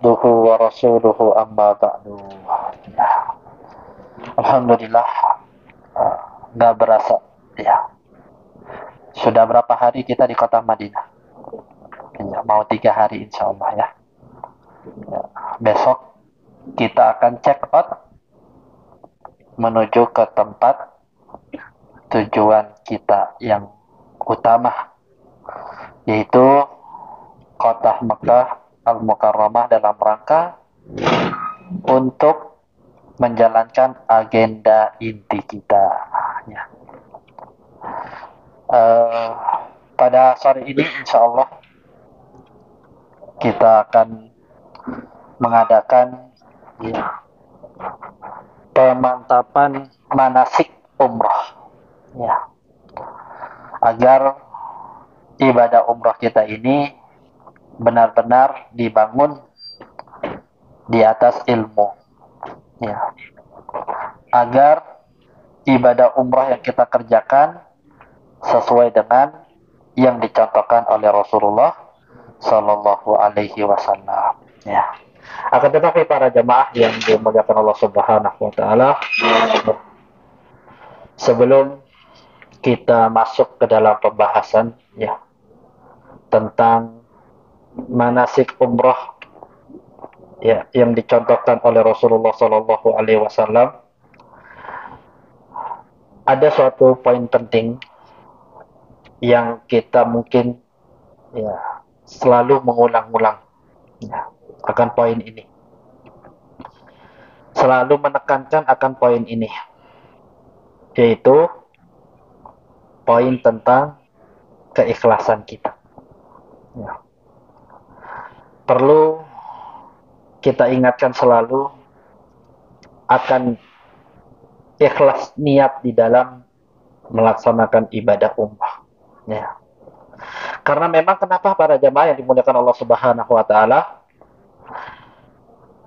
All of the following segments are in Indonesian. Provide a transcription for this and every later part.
abduhu wa rasuluhu amma ba'du. Ya, Alhamdulillah, nggak berasa. Ya, sudah berapa hari kita di kota Madinah? Ya, mau 3 hari insya Allah ya. Ya, besok kita akan check out menuju ke tempat tujuan kita yang utama, yaitu kota Mekah Al-Mukarramah, dalam rangka untuk menjalankan agenda inti kita. Ya. Pada sore ini insya Allah kita akan mengadakan pemantapan manasik umrah, ya, agar ibadah umrah kita ini benar-benar dibangun di atas ilmu, ya, agar ibadah umrah yang kita kerjakan sesuai dengan yang dicontohkan oleh Rasulullah Sallallahu Alaihi Wasallam. Ya. Akan tetapi para jemaah yang dimuliakan Allah Subhanahu Wa Taala, sebelum kita masuk ke dalam pembahasan ya tentang manasik umrah ya yang dicontohkan oleh Rasulullah Sallallahu Alaihi Wasallam, ada suatu poin penting yang kita mungkin ya selalu mengulang-ulang ya, akan poin ini, selalu menekankan akan poin ini, yaitu poin tentang keikhlasan kita ya. Perlu kita ingatkan selalu akan ikhlas niat di dalam melaksanakan ibadah umrah ya. Karena memang kenapa para jamaah yang dimuliakan Allah Subhanahu Wa Taala,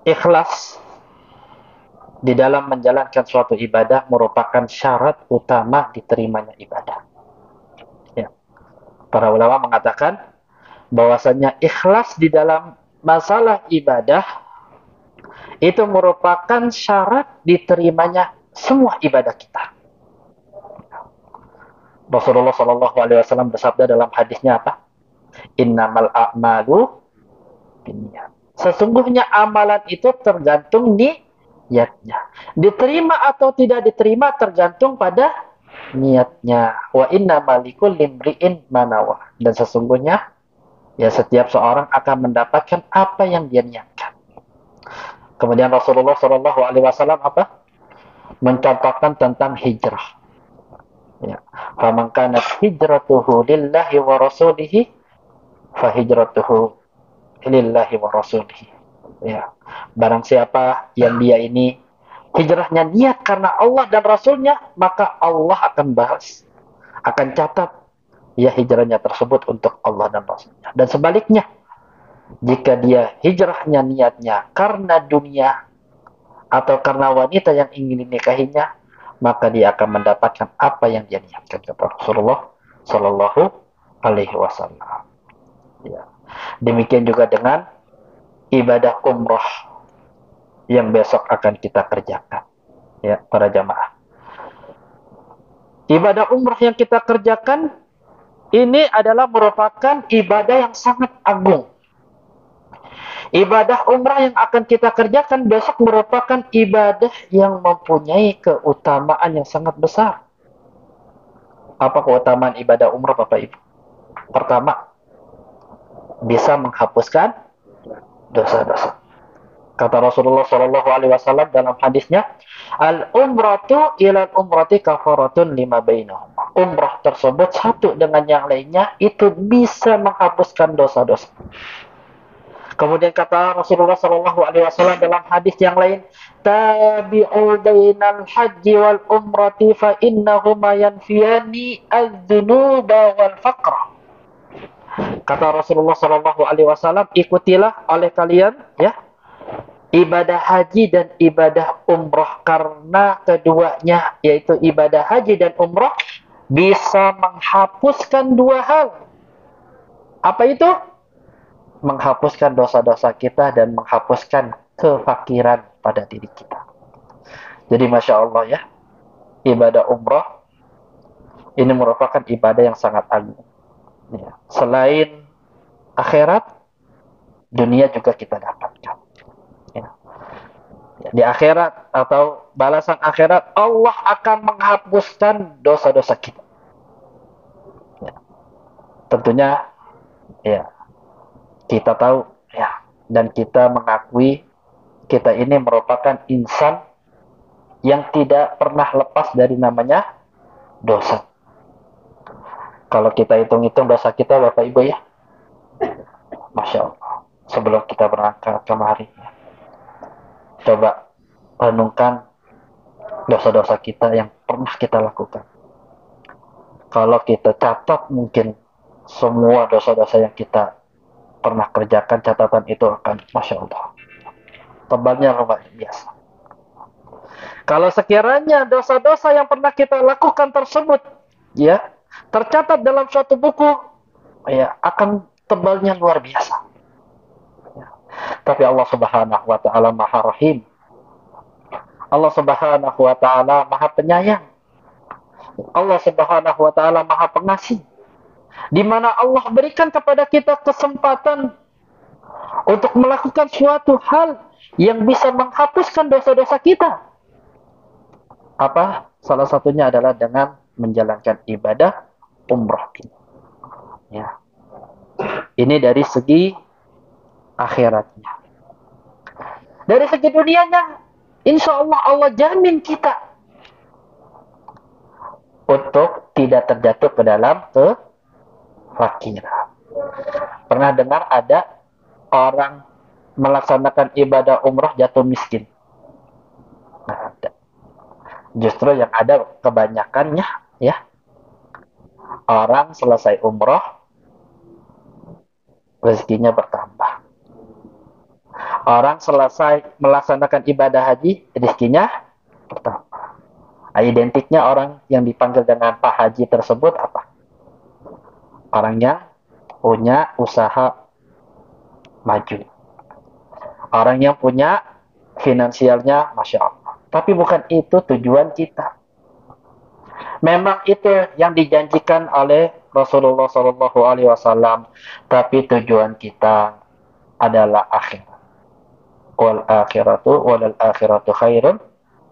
ikhlas di dalam menjalankan suatu ibadah merupakan syarat utama diterimanya ibadah ya. Para ulama mengatakan bahwasanya ikhlas di dalam masalah ibadah itu merupakan syarat diterimanya semua ibadah kita. Rasulullah Shallallahu Alaihi Wasallam bersabda dalam hadisnya apa? Innamal a'malu binniyat. Sesungguhnya amalan itu tergantung niatnya. Diterima atau tidak diterima tergantung pada niatnya. Wa innamal likulli imri'in ma nawa. Dan sesungguhnya ya setiap seorang akan mendapatkan apa yang dia niatkan. Kemudian Rasulullah Shallallahu Alaihi Wasallam apa? Mencontohkan tentang hijrah. Ya. Faman kanat hijratuhu lillahi wa rasulihi fa hijratuhu lillahi wa rasulihi. Ya. Barang siapa yang dia ini hijrahnya niat karena Allah dan Rasulnya, maka Allah akan bahas, akan catat ya hijrahnya tersebut untuk Allah dan Rasulnya. Dan sebaliknya, jika dia hijrahnya niatnya karena dunia atau karena wanita yang ingin dinikahinya, maka dia akan mendapatkan apa yang dia niatkan, kata Rasulullah Sallallahu Alaihi Wasallam. Ya. Demikian juga dengan ibadah umrah yang besok akan kita kerjakan, ya para jamaah. Ibadah umrah yang kita kerjakan ini adalah merupakan ibadah yang sangat agung. Ibadah umrah yang akan kita kerjakan besok merupakan ibadah yang mempunyai keutamaan yang sangat besar. Apa keutamaan ibadah umrah Bapak Ibu? Pertama, bisa menghapuskan dosa-dosa. Kata Rasulullah Shallallahu Alaihi Wasallam dalam hadisnya, al-umratu ilal umrati kafaratun lima bainahum. Umrah tersebut satu dengan yang lainnya itu bisa menghapuskan dosa-dosa. Kemudian kata Rasulullah Shallallahu Alaihi Wasallam dalam hadis yang lain, tabi'u bainal haji wal umrati fa innahuma yanfiyani adz-dzunuba wal faqra. Kata Rasulullah Shallallahu Alaihi Wasallam, ikutilah oleh kalian ya ibadah haji dan ibadah umrah, karena keduanya yaitu ibadah haji dan umrah bisa menghapuskan dua hal. Apa itu? menghapuskan dosa-dosa kita dan menghapuskan kefakiran pada diri kita. Jadi Masya Allah ya, ibadah umrah ini merupakan ibadah yang sangat agung. Ya. Selain akhirat, dunia juga kita dapatkan. Ya. Di akhirat atau balasan akhirat, Allah akan menghapuskan dosa-dosa kita. Ya. Tentunya, ya kita tahu ya, dan kita mengakui kita ini merupakan insan yang tidak pernah lepas dari namanya dosa. Kalau kita hitung-hitung dosa kita, Bapak Ibu ya, Masya Allah, sebelum kita berangkat kemari, coba renungkan dosa-dosa kita yang pernah kita lakukan. Kalau kita catat, mungkin semua dosa-dosa yang kita pernah kerjakan, catatan itu akan, Masya Allah, tebalnya luar biasa. Kalau sekiranya dosa-dosa yang pernah kita lakukan tersebut, ya, tercatat dalam suatu buku, ya, akan tebalnya luar biasa. Ya. Tapi Allah Subhanahu wa Ta'ala Maha Rahim. Allah Subhanahu wa Ta'ala Maha Penyayang. Allah Subhanahu wa Ta'ala Maha Pengasih. Di mana Allah berikan kepada kita kesempatan untuk melakukan suatu hal yang bisa menghapuskan dosa-dosa kita. Apa? Salah satunya adalah dengan menjalankan ibadah umrah. Ya. Ini dari segi akhiratnya. Dari segi dunianya, insya Allah Allah jamin kita untuk tidak terjatuh ke dalam kefakiran. Pernah dengar ada orang melaksanakan ibadah umrah jatuh miskin? Nah, ada. Justru yang ada kebanyakannya ya, orang selesai umrah rezekinya bertambah. Orang selesai melaksanakan ibadah haji, rezekinya bertambah. Identiknya orang yang dipanggil dengan Pak Haji tersebut apa? Orang yang punya usaha maju. Orang yang punya finansialnya Masya Allah. Tapi bukan itu tujuan kita. Memang itu yang dijanjikan oleh Rasulullah SAW, tapi tujuan kita adalah akhirat. Wal akhiratu khairun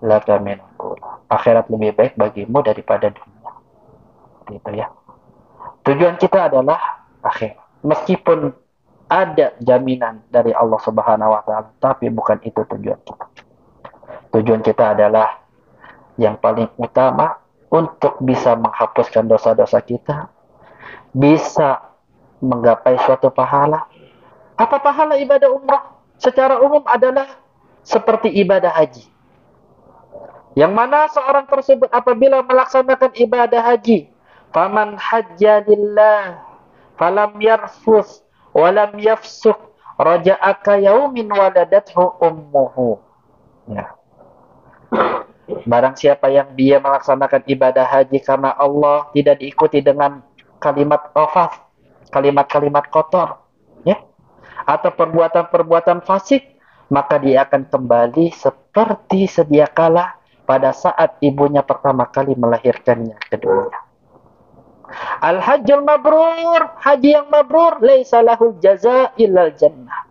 laka min ula. Akhirat lebih baik bagimu daripada dunia. Gitu ya. Tujuan kita adalah akhirat. Meskipun ada jaminan dari Allah Subhanahu wa Ta'ala, tapi bukan itu tujuan kita. Tujuan kita adalah yang paling utama untuk bisa menghapuskan dosa-dosa kita, bisa menggapai suatu pahala. Apa pahala ibadah umrah? Secara umum adalah seperti ibadah haji. Yang mana seorang tersebut apabila melaksanakan ibadah haji, faman hajja lillah falam yarfus walam yafsuk raja'aka yaumin waladathu ummuhu. Ya. Barang siapa yang dia melaksanakan ibadah haji karena Allah, tidak diikuti dengan kalimat rafas, kalimat-kalimat kotor, ya, atau perbuatan-perbuatan fasik, maka dia akan kembali seperti sedia kala pada saat ibunya pertama kali melahirkannya ke dunia. Al-hajjul mabrur, haji yang mabrur, laisa lahul jaza illal jannah.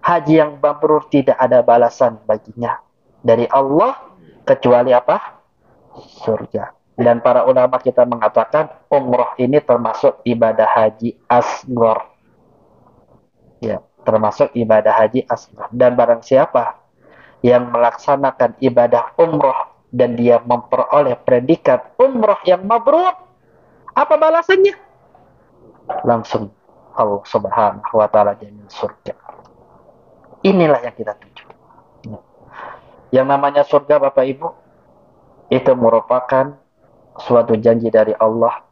Haji yang mabrur tidak ada balasan baginya dari Allah kecuali apa? Surga. Dan para ulama kita mengatakan umrah ini termasuk ibadah haji asghar. Ya, termasuk ibadah haji asghar. Dan barang siapa yang melaksanakan ibadah umrah dan dia memperoleh predikat umrah yang mabrur, apa balasannya? Langsung Allah Subhanahu wa Ta'ala jamin surga. Inilah yang kita tuju. Yang namanya surga, Bapak Ibu, itu merupakan suatu janji dari Allah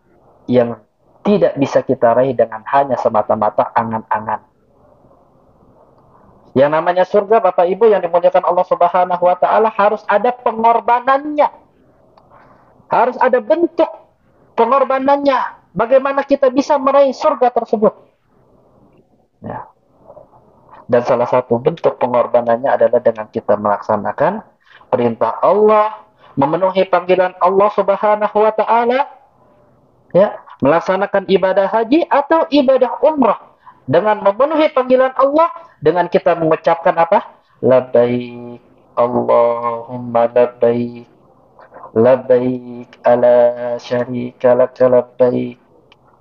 yang tidak bisa kita raih dengan hanya semata-mata angan-angan. Yang namanya surga, Bapak Ibu, yang dimuliakan Allah Subhanahu wa Ta'ala, harus ada pengorbanannya. Harus ada bentuk pengorbanannya. Bagaimana kita bisa meraih surga tersebut? Ya. Dan salah satu bentuk pengorbanannya adalah dengan kita melaksanakan perintah Allah, memenuhi panggilan Allah Subhanahu wa taala, ya, melaksanakan ibadah haji atau ibadah umrah dengan memenuhi panggilan Allah dengan kita mengucapkan apa? Labbaik Allahumma labbaik labbaik ala syarika lak labbaik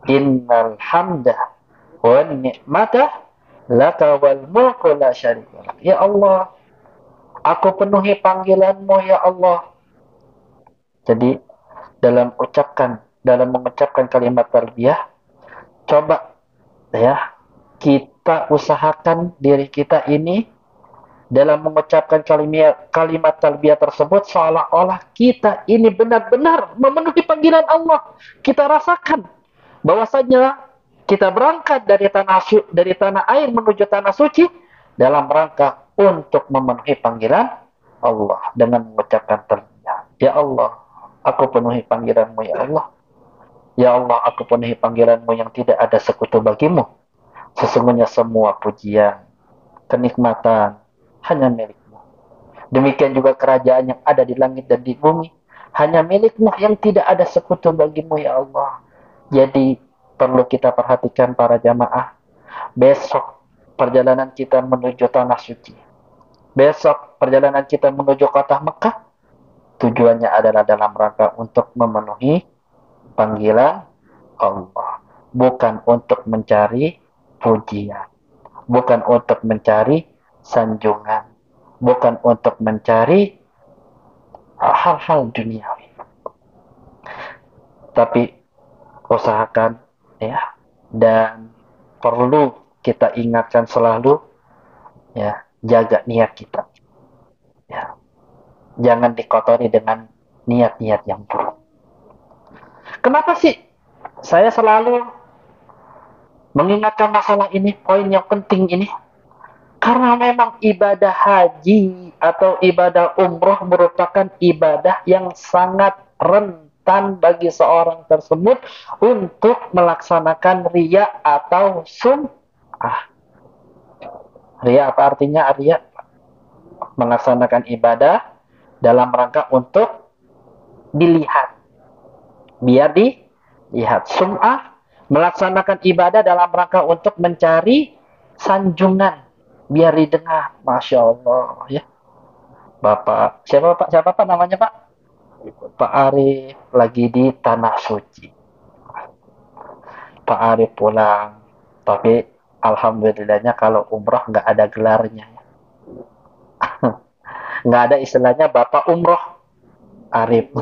innal hamda wan ni'mata laka wal mulku la syarika lak. Ya Allah, aku penuhi panggilanmu ya Allah. Jadi dalam mengucapkan kalimat talbiyah, coba ya kita usahakan diri kita ini dalam mengucapkan kalimat talbiyah tersebut seolah-olah kita ini benar-benar memenuhi panggilan Allah. Kita rasakan bahwasanya kita berangkat dari tanah air menuju tanah suci dalam rangka untuk memenuhi panggilan Allah dengan mengucapkan talbiyah. Ya Allah, aku penuhi panggilanmu ya Allah. Ya Allah, aku penuhi panggilanmu yang tidak ada sekutu bagimu. Sesungguhnya semua pujian, kenikmatan hanya milikmu. Demikian juga kerajaan yang ada di langit dan di bumi hanya milikmu yang tidak ada sekutu bagimu ya Allah. Jadi perlu kita perhatikan para jamaah. Besok perjalanan kita menuju tanah suci. Besok perjalanan kita menuju kota Mekah. Tujuannya adalah dalam rangka untuk memenuhi panggilan Allah. Bukan untuk mencari pujian. Bukan untuk mencari sanjungan. Bukan untuk mencari hal-hal duniawi. Tapi usahakan ya, dan perlu kita ingatkan selalu ya, jaga niat kita. Ya. Jangan dikotori dengan niat-niat yang buruk. Kenapa sih saya selalu mengingatkan masalah ini, poin yang penting ini? Karena memang ibadah haji atau ibadah umroh merupakan ibadah yang sangat rentan bagi seorang tersebut untuk melaksanakan riya atau sum'ah. Riya apa artinya? Riya melaksanakan ibadah dalam rangka untuk dilihat, biar dilihat. Sum'ah melaksanakan ibadah dalam rangka untuk mencari sanjungan, biar didengar. Masya Allah ya. Bapak siapa Pak namanya Pak? Pak Arif lagi di tanah suci. Pak Arif pulang, tapi alhamdulillahnya kalau umroh nggak ada gelarnya. Nggak ada istilahnya Bapak umroh Arif.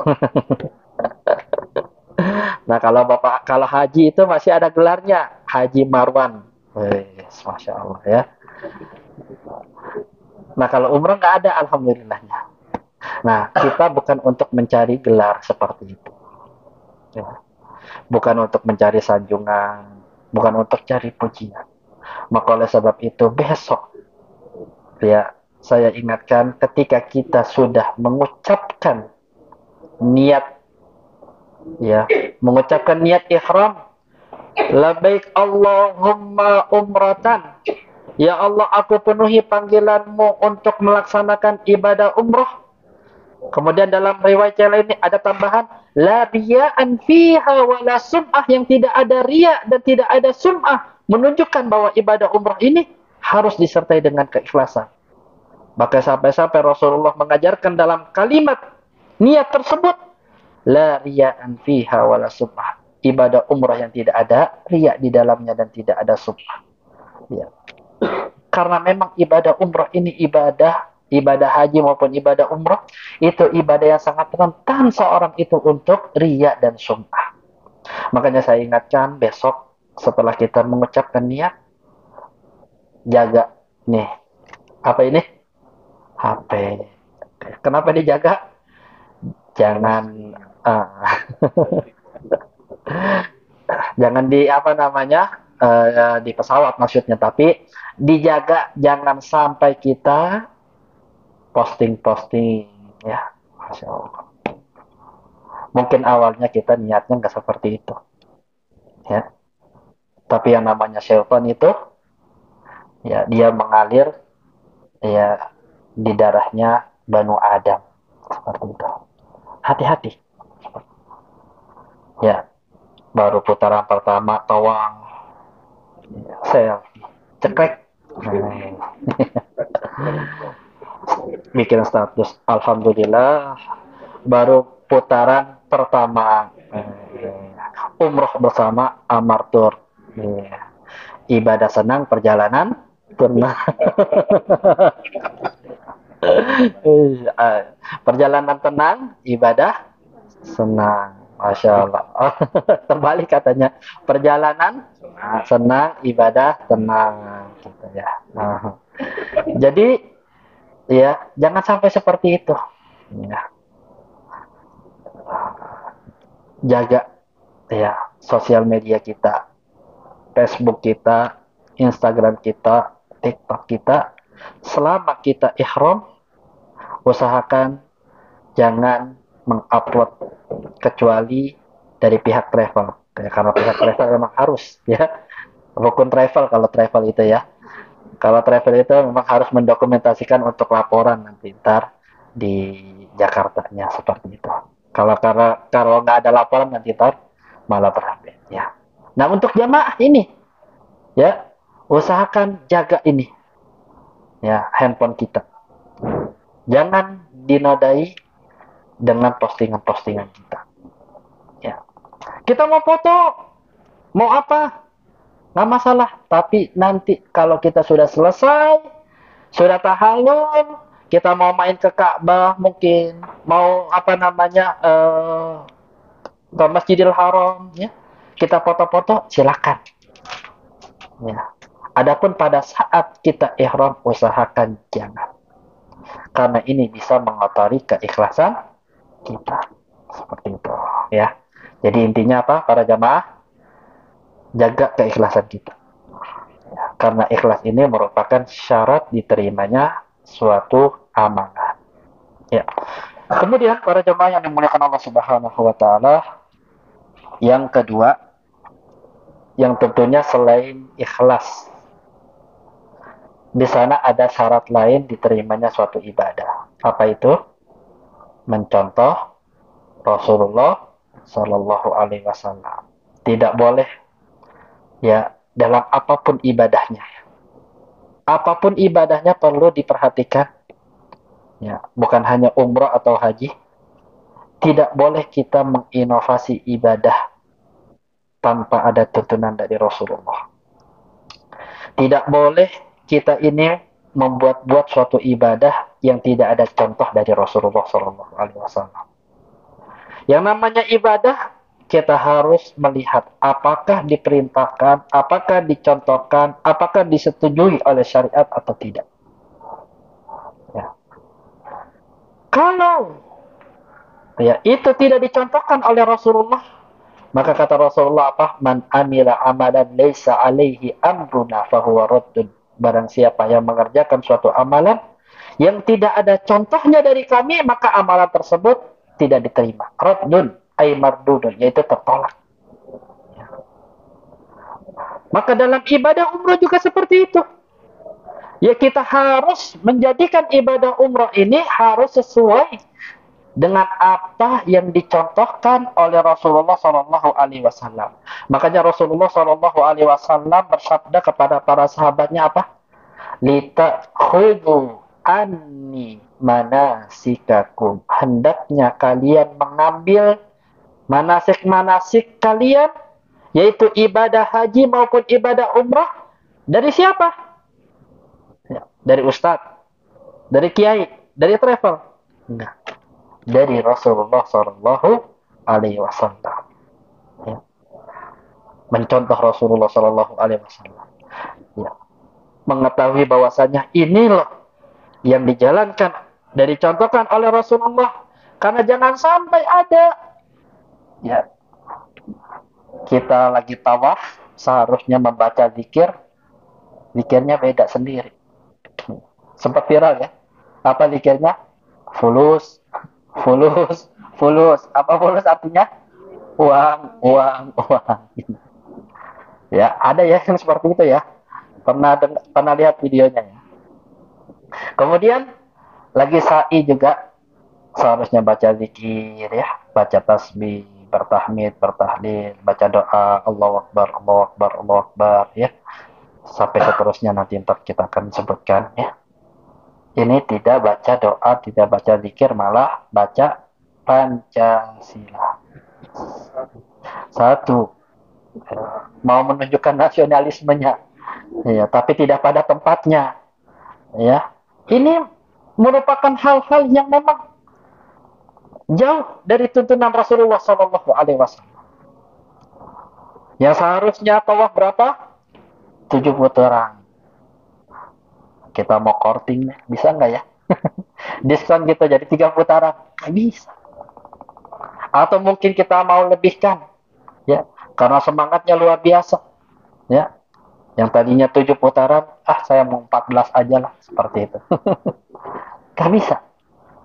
Nah kalau haji itu masih ada gelarnya, Haji Marwan. Masya Allah ya. Nah kalau umroh nggak ada, alhamdulillahnya. Nah kita bukan untuk mencari gelar seperti itu, ya. Bukan untuk mencari sanjungan, bukan untuk cari pujian. Maka oleh sebab itu besok ya, saya ingatkan ketika kita sudah mengucapkan niat, ya, mengucapkan niat ihram, labbaik Allahumma umratan, ya Allah aku penuhi panggilanmu untuk melaksanakan ibadah umroh. Kemudian dalam riwayat yang lain ada tambahan la riya'an fiha wa la sum'ah, yang tidak ada riya dan tidak ada sum'ah, menunjukkan bahwa ibadah umroh ini harus disertai dengan keikhlasan. Maka sampai-sampai Rasulullah mengajarkan dalam kalimat niat tersebut, la riya'an fiha wa la sum'ah, ibadah umrah yang tidak ada riya di dalamnya dan tidak ada sum'ah. Ya. Karena memang ibadah umrah ini ibadah haji maupun ibadah umrah itu ibadah yang sangat rentan seorang itu untuk riya dan sum'ah. Makanya saya ingatkan besok setelah kita mengucapkan niat, jaga nih, apa ini? HP. Kenapa dijaga? Jangan jangan di apa namanya, di pesawat maksudnya, tapi dijaga jangan sampai kita posting ya. Masya Allah. Mungkin awalnya kita niatnya nggak seperti itu ya, tapi yang namanya syaitan itu Ya, dia mengalir ya di darahnya Banu Adam. Seperti itu. Hati-hati. Ya, baru putaran pertama tawang, selfie, cekrek. Bikin status. Alhamdulillah, baru putaran pertama. Umroh bersama Amartur. Ibadah senang, perjalanan pernah. Perjalanan tenang, ibadah senang. Masya Allah. Terbalik katanya. Perjalanan senang, ibadah tenang. Gitu ya. Jadi ya jangan sampai seperti itu. Ya, jaga ya sosial media kita, Facebook kita, Instagram kita, TikTok kita. Selama kita ihram, usahakan jangan mengupload kecuali dari pihak travel. Ya, karena pihak travel memang harus ya. Rukun travel kalau travel itu ya. Kalau travel itu memang harus mendokumentasikan untuk laporan nanti ntar di Jakartanya seperti itu. Kalau nggak ada laporan nanti ntar malah berhenti ya. Nah untuk jamaah ini ya usahakan jaga ini ya handphone kita. Jangan dinodai dengan postingan-postingan kita. Ya. Kita mau foto, mau apa, nggak masalah. Tapi nanti kalau kita sudah selesai, sudah tahallul, kita mau main ke Ka'bah mungkin, mau apa namanya ke Masjidil Haram, ya, kita foto-foto, silakan. Ya. Adapun pada saat kita ihram, usahakan jangan. Karena ini bisa mengotori keikhlasan kita. Seperti itu, ya. Jadi intinya apa, para jamaah? Jaga keikhlasan kita. Ya, karena ikhlas ini merupakan syarat diterimanya suatu amalan. Ya. Kemudian para jemaah yang dimuliakan Allah Subhanahu wa taala, yang kedua yang tentunya selain ikhlas, di sana ada syarat lain diterimanya suatu ibadah. Apa itu? Mencontoh Rasulullah Shallallahu Alaihi Wasallam. Tidak boleh ya dalam apapun ibadahnya. Apapun ibadahnya perlu diperhatikan. Ya, bukan hanya umrah atau haji. Tidak boleh kita menginovasi ibadah tanpa ada tuntunan dari Rasulullah. Tidak boleh kita ini membuat-buat suatu ibadah yang tidak ada contoh dari Rasulullah SAW. Yang namanya ibadah, kita harus melihat apakah diperintahkan, apakah dicontohkan, apakah disetujui oleh syariat atau tidak. Ya. Kalau ya itu tidak dicontohkan oleh Rasulullah, maka kata Rasulullah apa? Man amila amalan laisa alaihi amruna fahuwa raddun. Barang siapa yang mengerjakan suatu amalan yang tidak ada contohnya dari kami, maka amalan tersebut tidak diterima. Raddun ay mardudun, yaitu tertolak. Maka dalam ibadah umrah juga seperti itu. Ya kita harus menjadikan ibadah umrah ini harus sesuai dengan apa yang dicontohkan oleh Rasulullah Shallallahu Alaihi Wasallam. Makanya Rasulullah Shallallahu Alaihi Wasallam bersabda kepada para sahabatnya apa? Lita khudu anni manasikakum. Hendaknya kalian mengambil manasik-manasik kalian, yaitu ibadah haji maupun ibadah umrah, dari siapa? Ya, dari ustadz, dari kiai, dari travel. Enggak. Dari Rasulullah Sallallahu Alaihi Wasallam. Ya. Mencontoh Rasulullah Sallallahu Alaihi Wasallam. Ya. Mengetahui bahwasanya ini loh yang dijalankan dari contohkan oleh Rasulullah. Karena jangan sampai ada ya kita lagi tawaf seharusnya membaca zikir, zikirnya beda sendiri. Sempat viral ya. Apa zikirnya? Fulus, fulus, fulus. Apa fulus artinya? Uang, uang, uang. Ya, ada ya yang seperti itu ya. Pernah lihat videonya ya. Kemudian lagi sa'i juga seharusnya baca zikir ya, baca tasbih, bertahmid, bertahlil, baca doa, Allahu Akbar, Allahu Akbar, Allahu Akbar ya. Sampai seterusnya nanti ntar kita akan sebutkan ya. Ini tidak baca doa, tidak baca zikir, malah baca Pancasila. Satu, mau menunjukkan nasionalismenya, ya, tapi tidak pada tempatnya, ya. Ini merupakan hal-hal yang memang jauh dari tuntunan Rasulullah Shallallahu Alaihi Wasallam. Yang seharusnya tawaf berapa? 7 putaran. Kita mau korting, bisa nggak ya? Diskon gitu jadi 3 putaran, nggak bisa. Atau mungkin kita mau lebihkan, ya, karena semangatnya luar biasa, ya. Yang tadinya 7 putaran, saya mau 14 aja lah, seperti itu. Nggak bisa.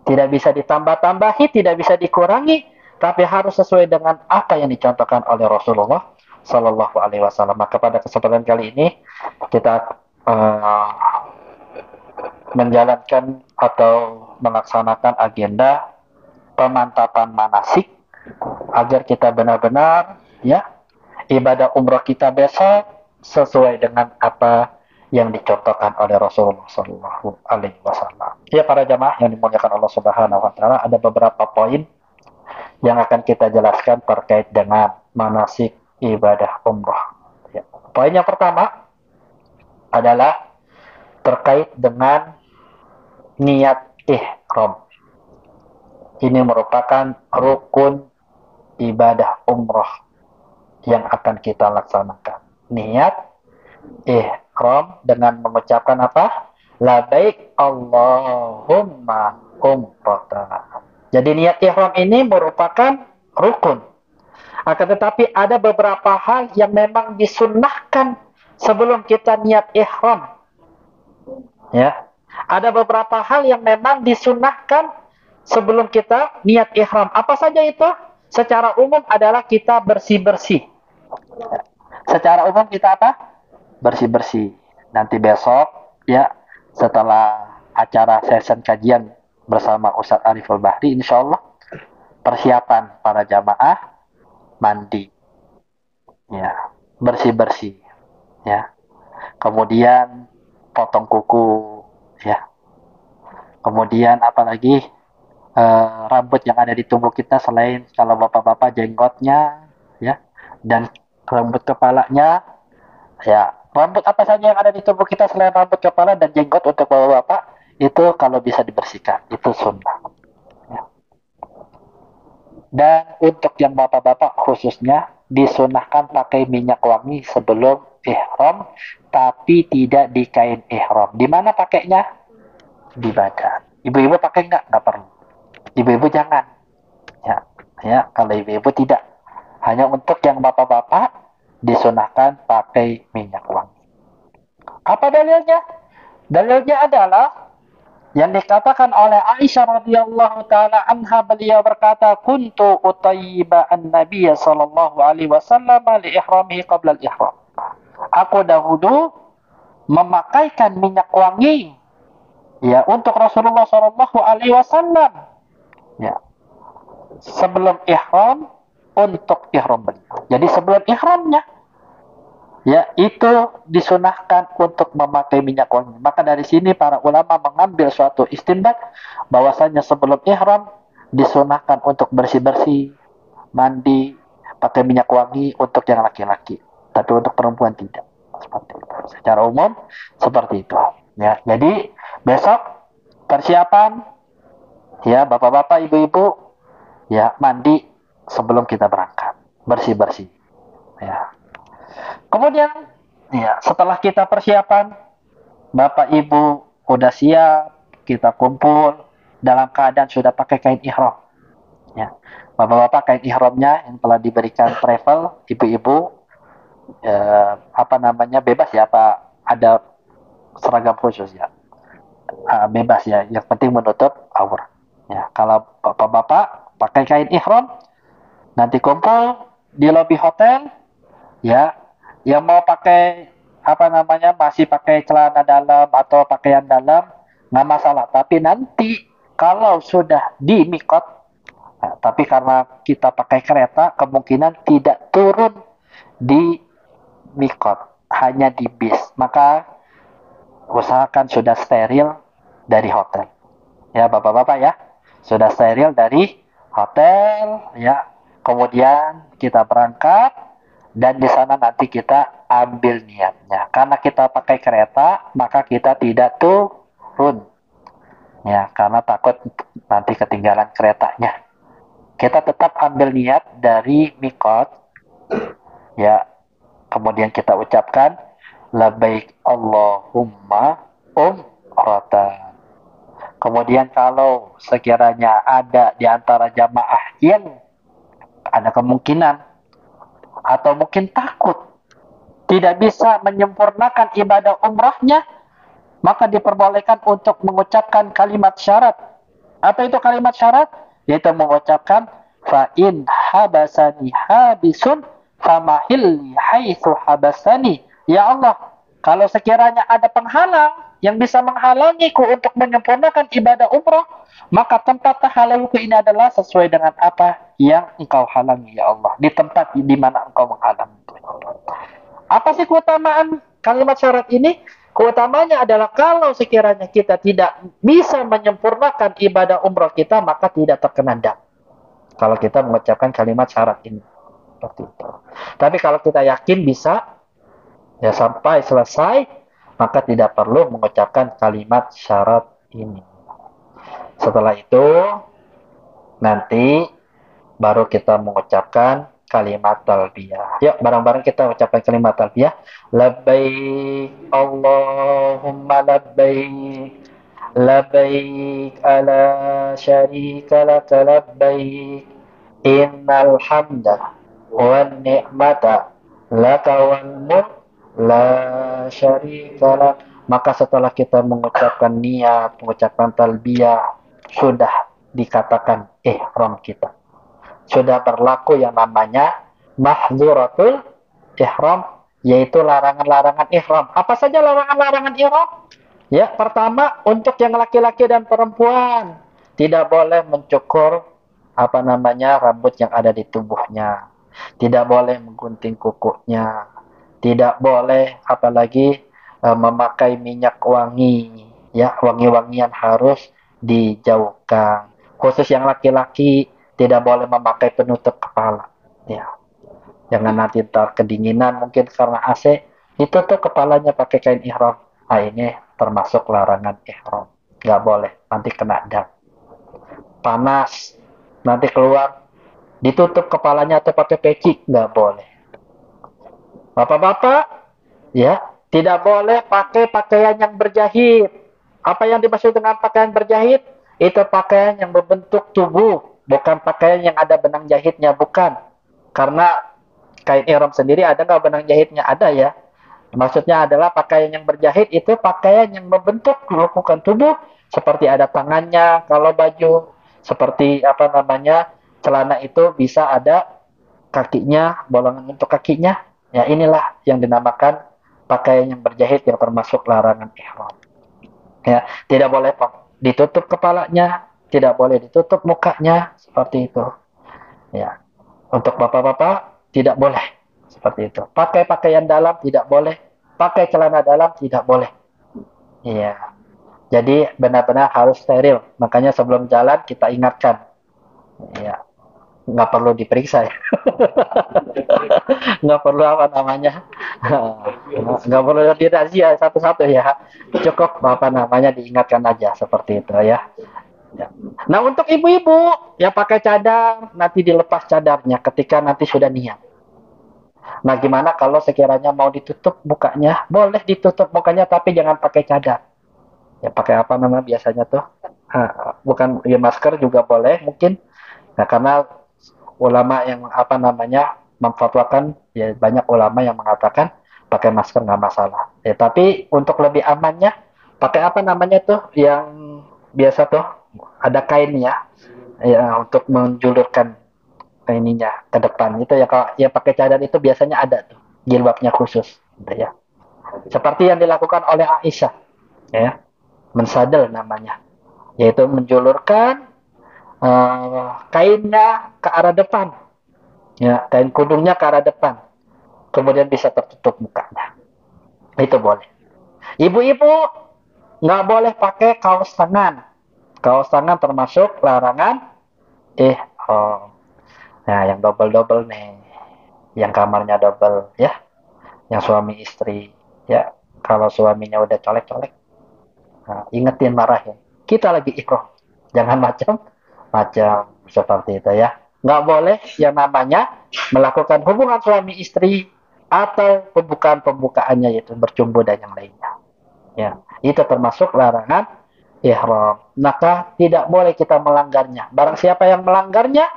Tidak bisa ditambah-tambahi, tidak bisa dikurangi, tapi harus sesuai dengan apa yang dicontohkan oleh Rasulullah Sallallahu Alaihi Wasallam. Maka pada kesempatan kali ini kita menjalankan atau melaksanakan agenda pemantapan manasik agar kita benar-benar ya ibadah umroh kita besok sesuai dengan apa yang dicontohkan oleh Rasulullah Sallallahu Alaihi Wasallam. Ya para jamaah yang dimuliakan Allah Subhanahu Wa Taala, ada beberapa poin yang akan kita jelaskan terkait dengan manasik ibadah umroh. Ya. Poin yang pertama adalah terkait dengan niat ihram. Ini merupakan rukun ibadah umroh yang akan kita laksanakan. Niat ihram dengan mengucapkan apa? Labaik Allahumma umrata. Jadi niat ihram ini merupakan rukun. Akan tetapi ada beberapa hal yang memang disunnahkan sebelum kita niat ihram. Ya. Ada beberapa hal yang memang disunnahkan sebelum kita niat ihram. Apa saja itu? Secara umum adalah kita bersih-bersih. Secara umum kita apa? Bersih-bersih. Nanti besok ya setelah acara session kajian bersama Ustadz Ariful Bahri, insya Allah persiapan para jamaah mandi, ya, bersih-bersih, ya. Kemudian potong kuku, ya. Kemudian apalagi rambut yang ada di tubuh kita selain kalau bapak-bapak jenggotnya, ya, dan rambut kepalanya, ya. Rambut apa saja yang ada di tubuh kita selain rambut kepala dan jenggot untuk bapak-bapak itu kalau bisa dibersihkan, itu sunnah. Ya. Dan untuk yang bapak-bapak khususnya disunahkan pakai minyak wangi sebelum ihram, tapi tidak di kain ihram. Di mana pakainya? Di badan. Ibu-ibu pakai nggak? Nggak perlu. Ibu-ibu jangan. Ya, ya, kalau ibu-ibu tidak. Hanya untuk yang bapak-bapak disunahkan pakai minyak wangi. Apa dalilnya? Dalilnya adalah yang dikatakan oleh Aisyah radhiyallahu taala anha, beliau berkata, "Kuntu utayyiba an-nabiy sallallahu alaihi wasallam li ihramihi qabla al-ihram." Aku dahulu memakaikan minyak wangi ya untuk Rasulullah sallallahu alaihi wasallam ya sebelum ihram, untuk ihram beliau. Jadi sebelum ihramnya ya itu disunahkan untuk memakai minyak wangi. Maka dari sini para ulama mengambil suatu istinbat bahwasanya sebelum ihram disunahkan untuk bersih-bersih, mandi, pakai minyak wangi untuk yang laki-laki. Tapi untuk perempuan tidak. Seperti itu. Secara umum seperti itu. Ya, jadi besok persiapan ya bapak-bapak, ibu-ibu ya mandi sebelum kita berangkat, bersih-bersih. Ya. Kemudian, ya, setelah kita persiapan, Bapak Ibu udah siap, kita kumpul dalam keadaan sudah pakai kain ihram. Ya. Bapak-bapak kain ihramnya yang telah diberikan travel, ibu-ibu bebas ya, apa ada seragam khusus ya? Bebas ya, yang penting menutup aurat. Ya, kalau bapak-bapak pakai kain ihram, nanti kumpul di lobi hotel, ya. Yang mau pakai masih pakai celana dalam atau pakaian dalam, nggak masalah. Tapi nanti kalau sudah di mikot, nah, tapi karena kita pakai kereta, kemungkinan tidak turun di mikot, hanya di bis. Maka usahakan sudah steril dari hotel. Ya, bapak-bapak ya, sudah steril dari hotel, ya. Kemudian kita berangkat dan di sana nanti kita ambil niatnya. Karena kita pakai kereta, maka kita tidak turun. Ya, karena takut nanti ketinggalan keretanya. Kita tetap ambil niat dari mikot, ya. Kemudian kita ucapkan labbaik Allahumma umratan. Kemudian kalau sekiranya ada di antara jamaah yang ada kemungkinan atau mungkin takut tidak bisa menyempurnakan ibadah umrahnya, maka diperbolehkan untuk mengucapkan kalimat syarat. Apa itu kalimat syarat? Yaitu mengucapkan fa'in habasani habisun famahilli haitsu habasani. Ya Allah, kalau sekiranya ada penghalang yang bisa menghalangiku untuk menyempurnakan ibadah umrah, maka tempat halangku ini adalah sesuai dengan apa yang engkau halangi, ya Allah. Di tempat di mana engkau menghalangi. Apa sih keutamaan kalimat syarat ini? Keutamanya adalah kalau sekiranya kita tidak bisa menyempurnakan ibadah umrah kita, maka tidak terkena dam. Kalau kita mengucapkan kalimat syarat ini. Seperti itu. Tapi kalau kita yakin bisa, ya sampai selesai, maka tidak perlu mengucapkan kalimat syarat ini. Setelah itu, nanti baru kita mengucapkan kalimat talbiyah. Yuk, bareng-bareng kita ucapkan kalimat talbiyah. Labbaik Allahumma labbaik. Labbaik ala syarika laka labbaik. Innal hamda wan ni'mata laka wal mulk la syarika lak. Maka setelah kita mengucapkan niat, mengucapkan talbiyah, sudah dikatakan ihram kita. Sudah berlaku yang namanya mahdzuratul ihram, yaitu larangan-larangan ihram. Apa saja larangan-larangan ihram? Ya, pertama untuk yang laki-laki dan perempuan tidak boleh mencukur rambut yang ada di tubuhnya. Tidak boleh menggunting kukunya. Tidak boleh apalagi memakai minyak wangi, ya, wangi-wangian harus dijauhkan. Khusus yang laki-laki tidak boleh memakai penutup kepala, ya. Jangan nanti ntar kedinginan mungkin karena AC, ditutup kepalanya pakai kain ihram. Nah, ini termasuk larangan ihram. Nggak boleh, nanti kena dam. Panas, nanti keluar, ditutup kepalanya atau pakai peci, nggak boleh. Bapak-bapak, ya, tidak boleh pakai pakaian yang berjahit. Apa yang dimaksud dengan pakaian berjahit? Itu pakaian yang membentuk tubuh, bukan pakaian yang ada benang jahitnya, bukan. Karena kain ihram sendiri ada nggak benang jahitnya? Ada, ya. Maksudnya adalah pakaian yang berjahit itu pakaian yang membentuk bukan tubuh, seperti ada tangannya kalau baju, seperti celana itu bisa ada kakinya, bolongan untuk kakinya. Ya, inilah yang dinamakan pakaian yang berjahit yang termasuk larangan ihram. Ya, tidak boleh ditutup kepalanya, tidak boleh ditutup mukanya, seperti itu. Ya, untuk bapak-bapak tidak boleh seperti itu. Pakai pakaian dalam tidak boleh, pakai celana dalam tidak boleh. Iya. Jadi benar-benar harus steril. Makanya sebelum jalan kita ingatkan. Iya. Nggak perlu diperiksa ya. Nggak perlu nggak perlu dirazia satu-satu ya. Cukup diingatkan aja seperti itu ya. Nah, untuk ibu-ibu ya pakai cadar, nanti dilepas cadarnya ketika nanti sudah niat. Nah, gimana kalau sekiranya mau ditutup mukanya? Boleh ditutup mukanya tapi jangan pakai cadar. Ya pakai biasanya tuh? Bukan ya, masker juga boleh mungkin. Nah, karena ulama yang memfatwakan, ya banyak ulama yang mengatakan pakai masker nggak masalah. Ya, tapi untuk lebih amannya pakai yang biasa tuh ada kainnya, ya, untuk menjulurkan ininya ke depan itu ya. Kalau ya pakai cadar itu biasanya ada tuh jilbabnya khusus, gitu ya. Seperti yang dilakukan oleh Aisyah, ya, mensadel namanya, yaitu menjulurkan kainnya ke arah depan, ya, kain kudungnya ke arah depan, kemudian bisa tertutup mukanya. Itu boleh. Ibu-ibu nggak boleh pakai kaos tangan. Kaos tangan termasuk larangan oh. Nah, yang double-double nih, yang kamarnya double, ya, yang suami istri, ya. Kalau suaminya udah colek-colek, nah, ingetin marahin. Kita lagi ihram, jangan macam-macam seperti itu, ya. Nggak boleh yang namanya melakukan hubungan suami istri atau pembukaannya yaitu bercumbu dan yang lainnya. Ya, itu termasuk larangan ihram. Maka tidak boleh kita melanggarnya. Barang siapa yang melanggarnya,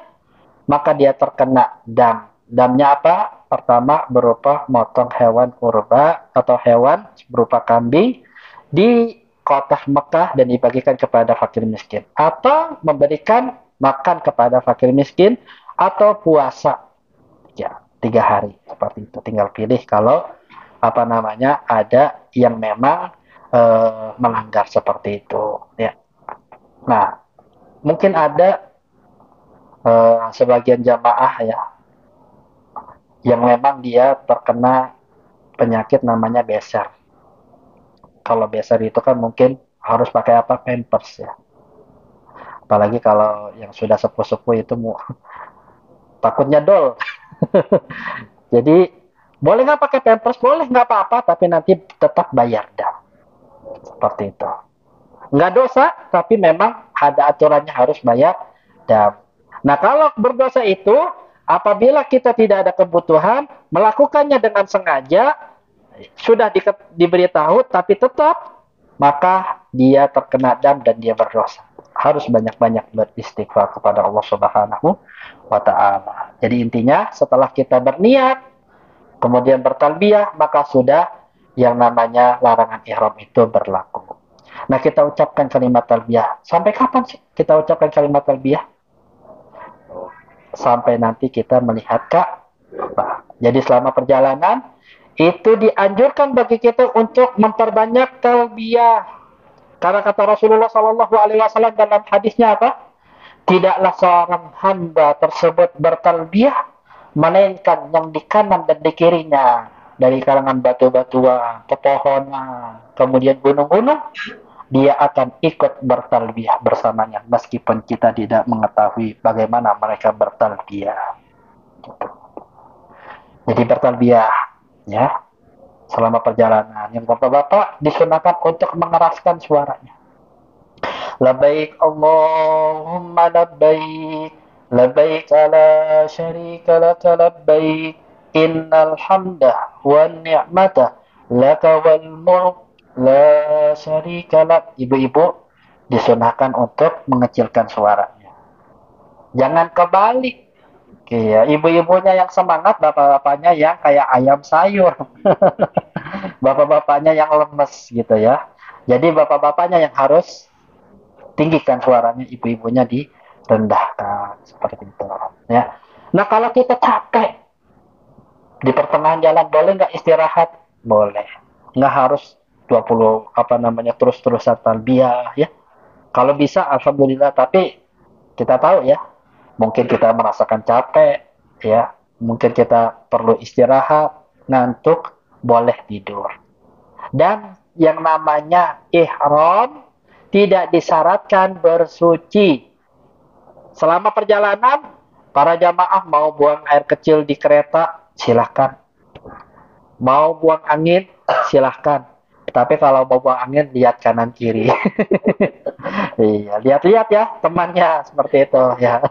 maka dia terkena dam. Damnya apa? Pertama berupa motong hewan kurba atau hewan berupa kambing di kota Mekah dan dibagikan kepada fakir miskin, atau memberikan makan kepada fakir miskin, atau puasa, ya, 3 hari seperti itu. Tinggal pilih kalau apa namanya ada yang memang melanggar seperti itu, ya. Nah, mungkin ada sebagian jamaah, ya, yang memang dia terkena penyakit namanya beser. Kalau beser itu kan mungkin harus pakai apa, pampers, ya. Apalagi kalau yang sudah sepuh-sepuh itu takutnya dol. Jadi boleh nggak pakai pampers? Boleh, nggak apa-apa, tapi nanti tetap bayar dam. Seperti itu. Nggak dosa, tapi memang ada aturannya, harus bayar dam. Nah, kalau berdosa itu, apabila kita tidak ada kebutuhan, melakukannya dengan sengaja, sudah diberitahu, tapi tetap, maka dia terkena dam dan dia berdosa. Harus banyak-banyak beristighfar kepada Allah Subhanahu wa Ta'ala. Jadi intinya, setelah kita berniat, kemudian bertalbiyah, maka sudah yang namanya larangan ihram itu berlaku. Nah, kita ucapkan kalimat talbiyah. Sampai kapan sih kita ucapkan kalimat talbiyah? Sampai nanti kita melihat Ka'bah. Jadi selama perjalanan itu dianjurkan bagi kita untuk memperbanyak talbiyah. Karena kata Rasulullah Shallallahu Alaihi Wasallam dalam hadisnya apa? Tidaklah seorang hamba tersebut bertalbiyah melainkan yang di kanan dan di kirinya dari kalangan batu-batuan, pepohonan, kemudian gunung-gunung, dia akan ikut bertalbiyah bersamanya meskipun kita tidak mengetahui bagaimana mereka bertalbiyah. Jadi bertalbiyah, ya, selama perjalanan. Yang bapak-bapak disunahkan untuk mengeraskan suaranya. Labbaik Allahumma labbaik, labbaik la syarika laka labbaik, innal hamda wan ni'mata laka wal mulk la syarika lak. Ibu-ibu disunahkan untuk mengecilkan suaranya. Jangan kebalik. Iya, ibu-ibunya yang semangat, bapak-bapaknya yang kayak ayam sayur. Bapak-bapaknya yang lemes gitu, ya. Jadi bapak-bapaknya yang harus tinggikan suaranya, ibu-ibunya direndahkan seperti itu, ya. Nah, kalau kita capek di pertengahan jalan, boleh nggak istirahat? Boleh. Nggak harus 20 apa namanya terus-terusan talbiyah, ya. Kalau bisa alhamdulillah, tapi kita tahu, ya, mungkin kita merasakan capek, ya, mungkin kita perlu istirahat, ngantuk, boleh tidur. Dan yang namanya ihram tidak disyaratkan bersuci. Selama perjalanan, para jamaah mau buang air kecil di kereta, silahkan. Mau buang angin, silahkan. Tapi kalau mau buang angin, lihat kanan kiri. Iya, lihat-lihat, ya, temannya seperti itu, ya.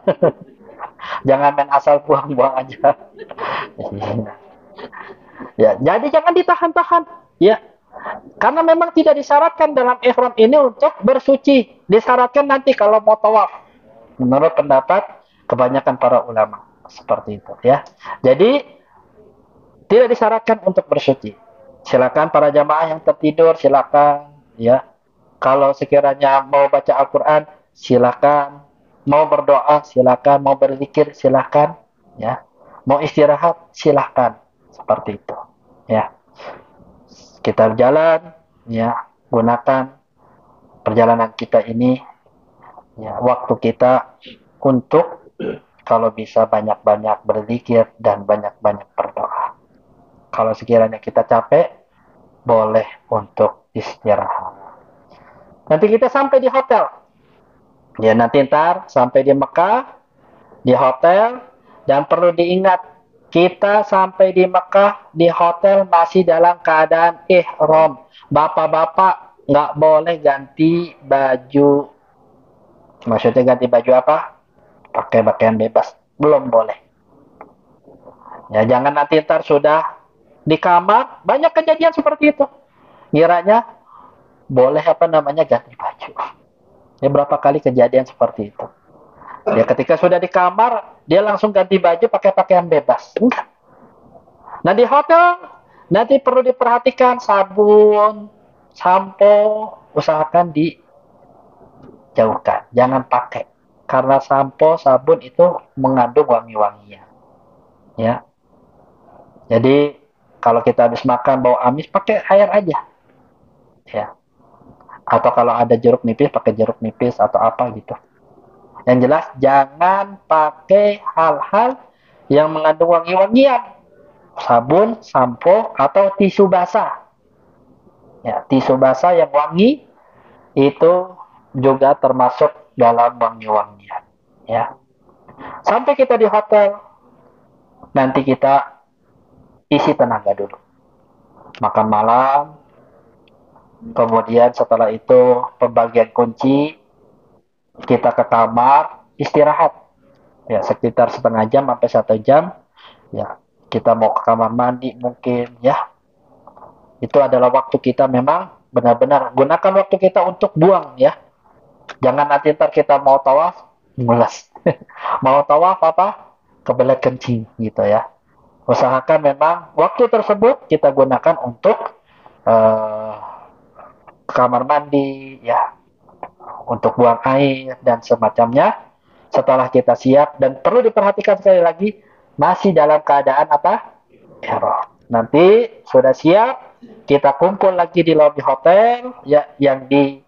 Jangan main asal buang-buang aja. Ya, jadi jangan ditahan-tahan, ya. Karena memang tidak disyaratkan dalam ihram ini untuk bersuci. Disyaratkan nanti kalau mau tawaf. Menurut pendapat kebanyakan para ulama seperti itu, ya. Jadi tidak disyaratkan untuk bersuci. Silakan para jamaah yang tertidur, silakan, ya. Kalau sekiranya mau baca Al-Quran, silakan. Mau berdoa, silakan. Mau berzikir, silakan, ya. Mau istirahat, silakan. Seperti itu, ya. kita berjalan, ya, gunakan perjalanan kita ini, ya, waktu kita untuk kalau bisa banyak-banyak berzikir dan banyak-banyak berdoa. Kalau sekiranya kita capek, boleh untuk istirahat. Nanti kita sampai di hotel. Ya, nanti ntar sampai di Mekah, di hotel, dan perlu diingat, kita sampai di Mekah, di hotel masih dalam keadaan ihram. Bapak-bapak nggak boleh ganti baju. Maksudnya ganti baju apa? Pakai pakaian bebas. Belum boleh. Ya, jangan nanti ntar sudah di kamar, banyak kejadian seperti itu. Kiranya boleh ganti baju. Ya, berapa kali kejadian seperti itu. Ya, ketika sudah di kamar, dia langsung ganti baju pakai pakaian bebas. Enggak. Nah, di hotel nanti perlu diperhatikan sabun, sampo, usahakan dijauhkan. Jangan pakai. Karena sampo, sabun itu mengandung wangi-wangian. Ya. Jadi, kalau kita habis makan bau amis, pakai air aja. Ya. Atau kalau ada jeruk nipis, pakai jeruk nipis atau apa gitu. Yang jelas, jangan pakai hal-hal yang mengandung wangi-wangian. Sabun, sampo, atau tisu basah. Ya, tisu basah yang wangi itu juga termasuk dalam wangi-wangian. Ya. Sampai kita di hotel, nanti kita isi tenaga dulu. Makan malam, kemudian setelah itu pembagian kunci, kita ke kamar, istirahat. Ya, sekitar setengah jam sampai 1 jam. Ya, kita mau ke kamar mandi mungkin, ya. Itu adalah waktu kita memang benar-benar gunakan waktu kita untuk buang, ya. Jangan nanti ntar kita mau tawaf, mulas. Mau tawaf apa? Kebelet kencing gitu, ya. Usahakan memang waktu tersebut kita gunakan untuk kamar mandi, ya, untuk buang air dan semacamnya. Setelah kita siap, dan perlu diperhatikan sekali lagi, masih dalam keadaan apa? Ihram. Nanti sudah siap, kita kumpul lagi di lobby hotel, ya, yang di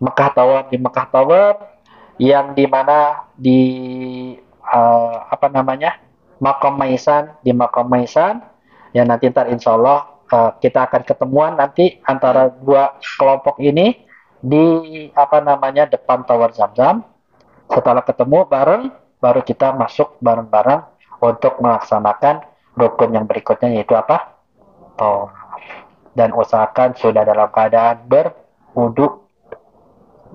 Mekah Tower, yang di mana di Makom Maisan, ya. Nanti ntar insya Allah kita akan ketemuan nanti antara dua kelompok ini di depan Tower Zamzam. Setelah ketemu bareng, baru kita masuk bareng-bareng untuk melaksanakan rukun yang berikutnya, yaitu apa? Tawaf. Dan usahakan sudah dalam keadaan berwudu,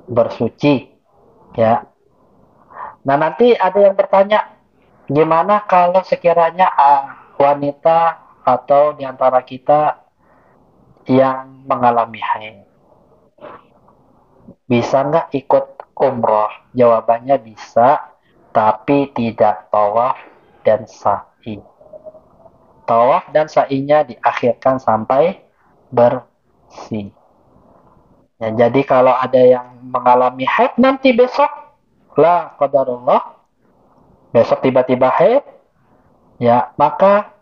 bersuci, ya. Nah, nanti ada yang bertanya, gimana kalau sekiranya wanita atau diantara kita yang mengalami haid, bisa nggak ikut umroh? Jawabannya bisa, tapi tidak tawaf dan sa'i. Tawaf dan sa'inya diakhirkan sampai bersih. Ya, jadi kalau ada yang mengalami haid nanti besok, la qadarullah, besok tiba-tiba haid, ya, maka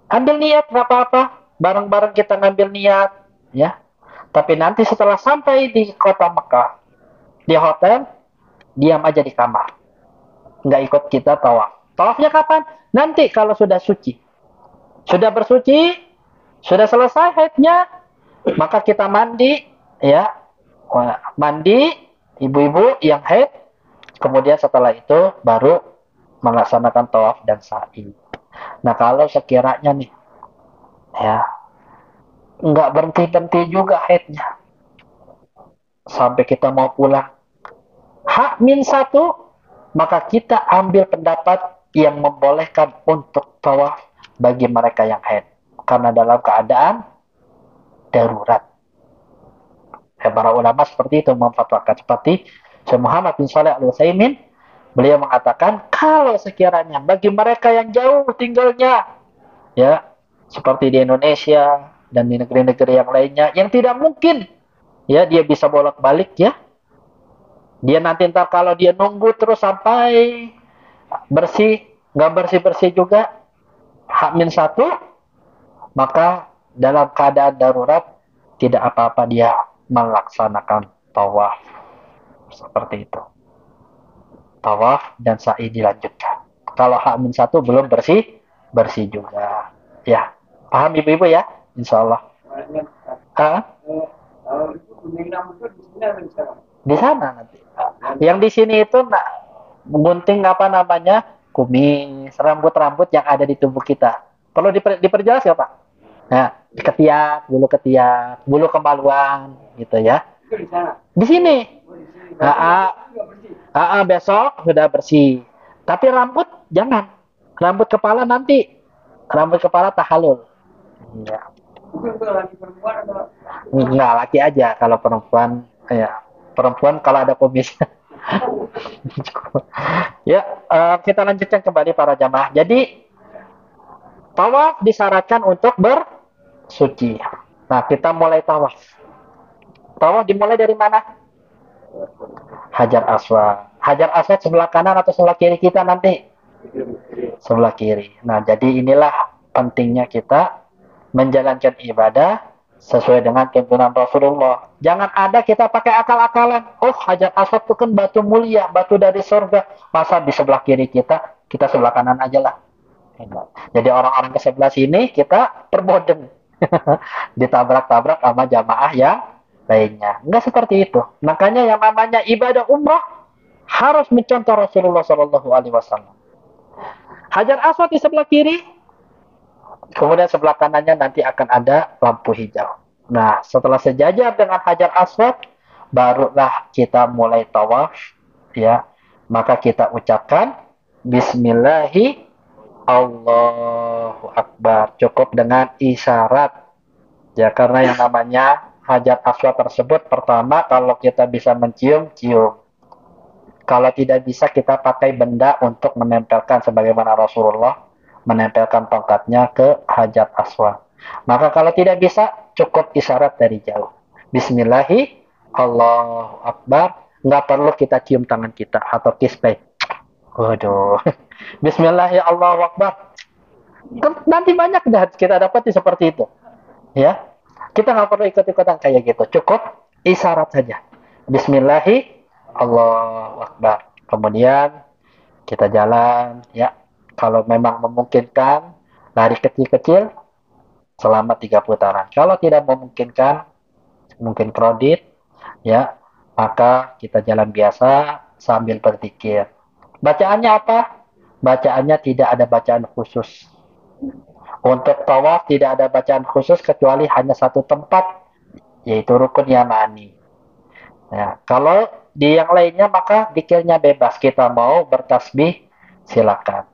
ambil niat, nggak apa-apa, bareng-bareng kita ngambil niat, ya. Tapi nanti setelah sampai di kota Mekah, di hotel, diam aja di kamar, nggak ikut kita tawaf. Tawafnya kapan? Nanti kalau sudah suci, sudah bersuci, sudah selesai haidnya, maka kita mandi, ya, mandi, ibu-ibu yang haid, kemudian setelah itu baru melaksanakan tawaf dan sa'i. Nah, kalau sekiranya nih, ya, nggak berhenti-henti juga haidnya, sampai kita mau pulang, H-1, maka kita ambil pendapat yang membolehkan untuk tawaf bagi mereka yang haid, karena dalam keadaan darurat. Ya, para ulama seperti itu memfatwakan. Seperti Syekh Muhammad bin Shalih Al-Utsaimin, beliau mengatakan kalau sekiranya bagi mereka yang jauh tinggalnya, ya, seperti di Indonesia dan di negeri-negeri yang lainnya, yang tidak mungkin, ya, dia bisa bolak-balik, ya, dia nanti ntar kalau dia nunggu terus sampai bersih, nggak bersih-bersih juga, H-1, maka dalam keadaan darurat tidak apa-apa dia melaksanakan tawaf seperti itu. Tawaf dan sa'i dilanjutkan. Kalau H-1 belum bersih juga. Ya, paham ibu-ibu ya? Insya Allah. Di sana nanti. Yang di sini itu gunting apa namanya? Kumis, rambut-rambut yang ada di tubuh kita. Perlu diperjelas ya, Pak? Nah, ketiak, bulu kemaluan, gitu ya. Di sini. Besok sudah bersih. Tapi rambut jangan. Rambut kepala nanti. Rambut kepala tahalul. Ya. Enggak, laki aja. Kalau perempuan, ya. Perempuan kalau ada kumis. Ya, kita lanjutkan kembali para jamaah. Jadi, tawaf disyaratkan untuk bersuci. Nah, kita mulai tawaf. Tawaf dimulai dari mana? Hajar Aswad. Hajar Aswad sebelah kanan atau sebelah kiri kita nanti? Sebelah kiri. Nah, jadi inilah pentingnya kita menjalankan ibadah sesuai dengan tuntunan Rasulullah. Jangan ada kita pakai akal-akalan. Oh, Hajar Aswad itu kan batu mulia, batu dari surga. Masa di sebelah kiri kita sebelah kanan aja lah. Jadi orang-orang ke sebelah sini kita perbodeng. Ditabrak-tabrak sama jamaah yang lainnya. Enggak seperti itu. Makanya yang namanya ibadah umrah harus mencontoh Rasulullah Shallallahu Alaihi Wasallam. Hajar Aswad di sebelah kiri, kemudian sebelah kanannya nanti akan ada lampu hijau. Nah, setelah sejajar dengan Hajar Aswad, barulah kita mulai tawaf, ya. Maka kita ucapkan Bismillahi Allahu Akbar. Cukup dengan isyarat. Ya, karena yang namanya Hajar Aswad tersebut, pertama kalau kita bisa mencium, cium. Kalau tidak bisa, kita pakai benda untuk menempelkan sebagaimana Rasulullah menempelkan tongkatnya ke Hajar Aswad. Maka kalau tidak bisa, cukup isyarat dari jauh. Bismillahi Allahu Akbar. Nggak perlu kita cium tangan kita atau kiss back. Waduh. Bismillahi Allahu Akbar. Nanti banyak dah kita dapati seperti itu. Ya. Kita nggak perlu ikut-ikutan kayak gitu. Cukup isyarat saja. Bismillahi Allahu Akbar. Kemudian kita jalan, ya. Kalau memang memungkinkan, lari kecil-kecil selama 3 putaran. Kalau tidak memungkinkan, mungkin kredit, ya, maka kita jalan biasa sambil berzikir. Bacaannya apa? Bacaannya tidak ada bacaan khusus. Untuk tawaf tidak ada bacaan khusus kecuali hanya satu tempat, yaitu rukun yamani. Ya, kalau di yang lainnya maka zikirnya bebas. Kita mau bertasbih, silakan.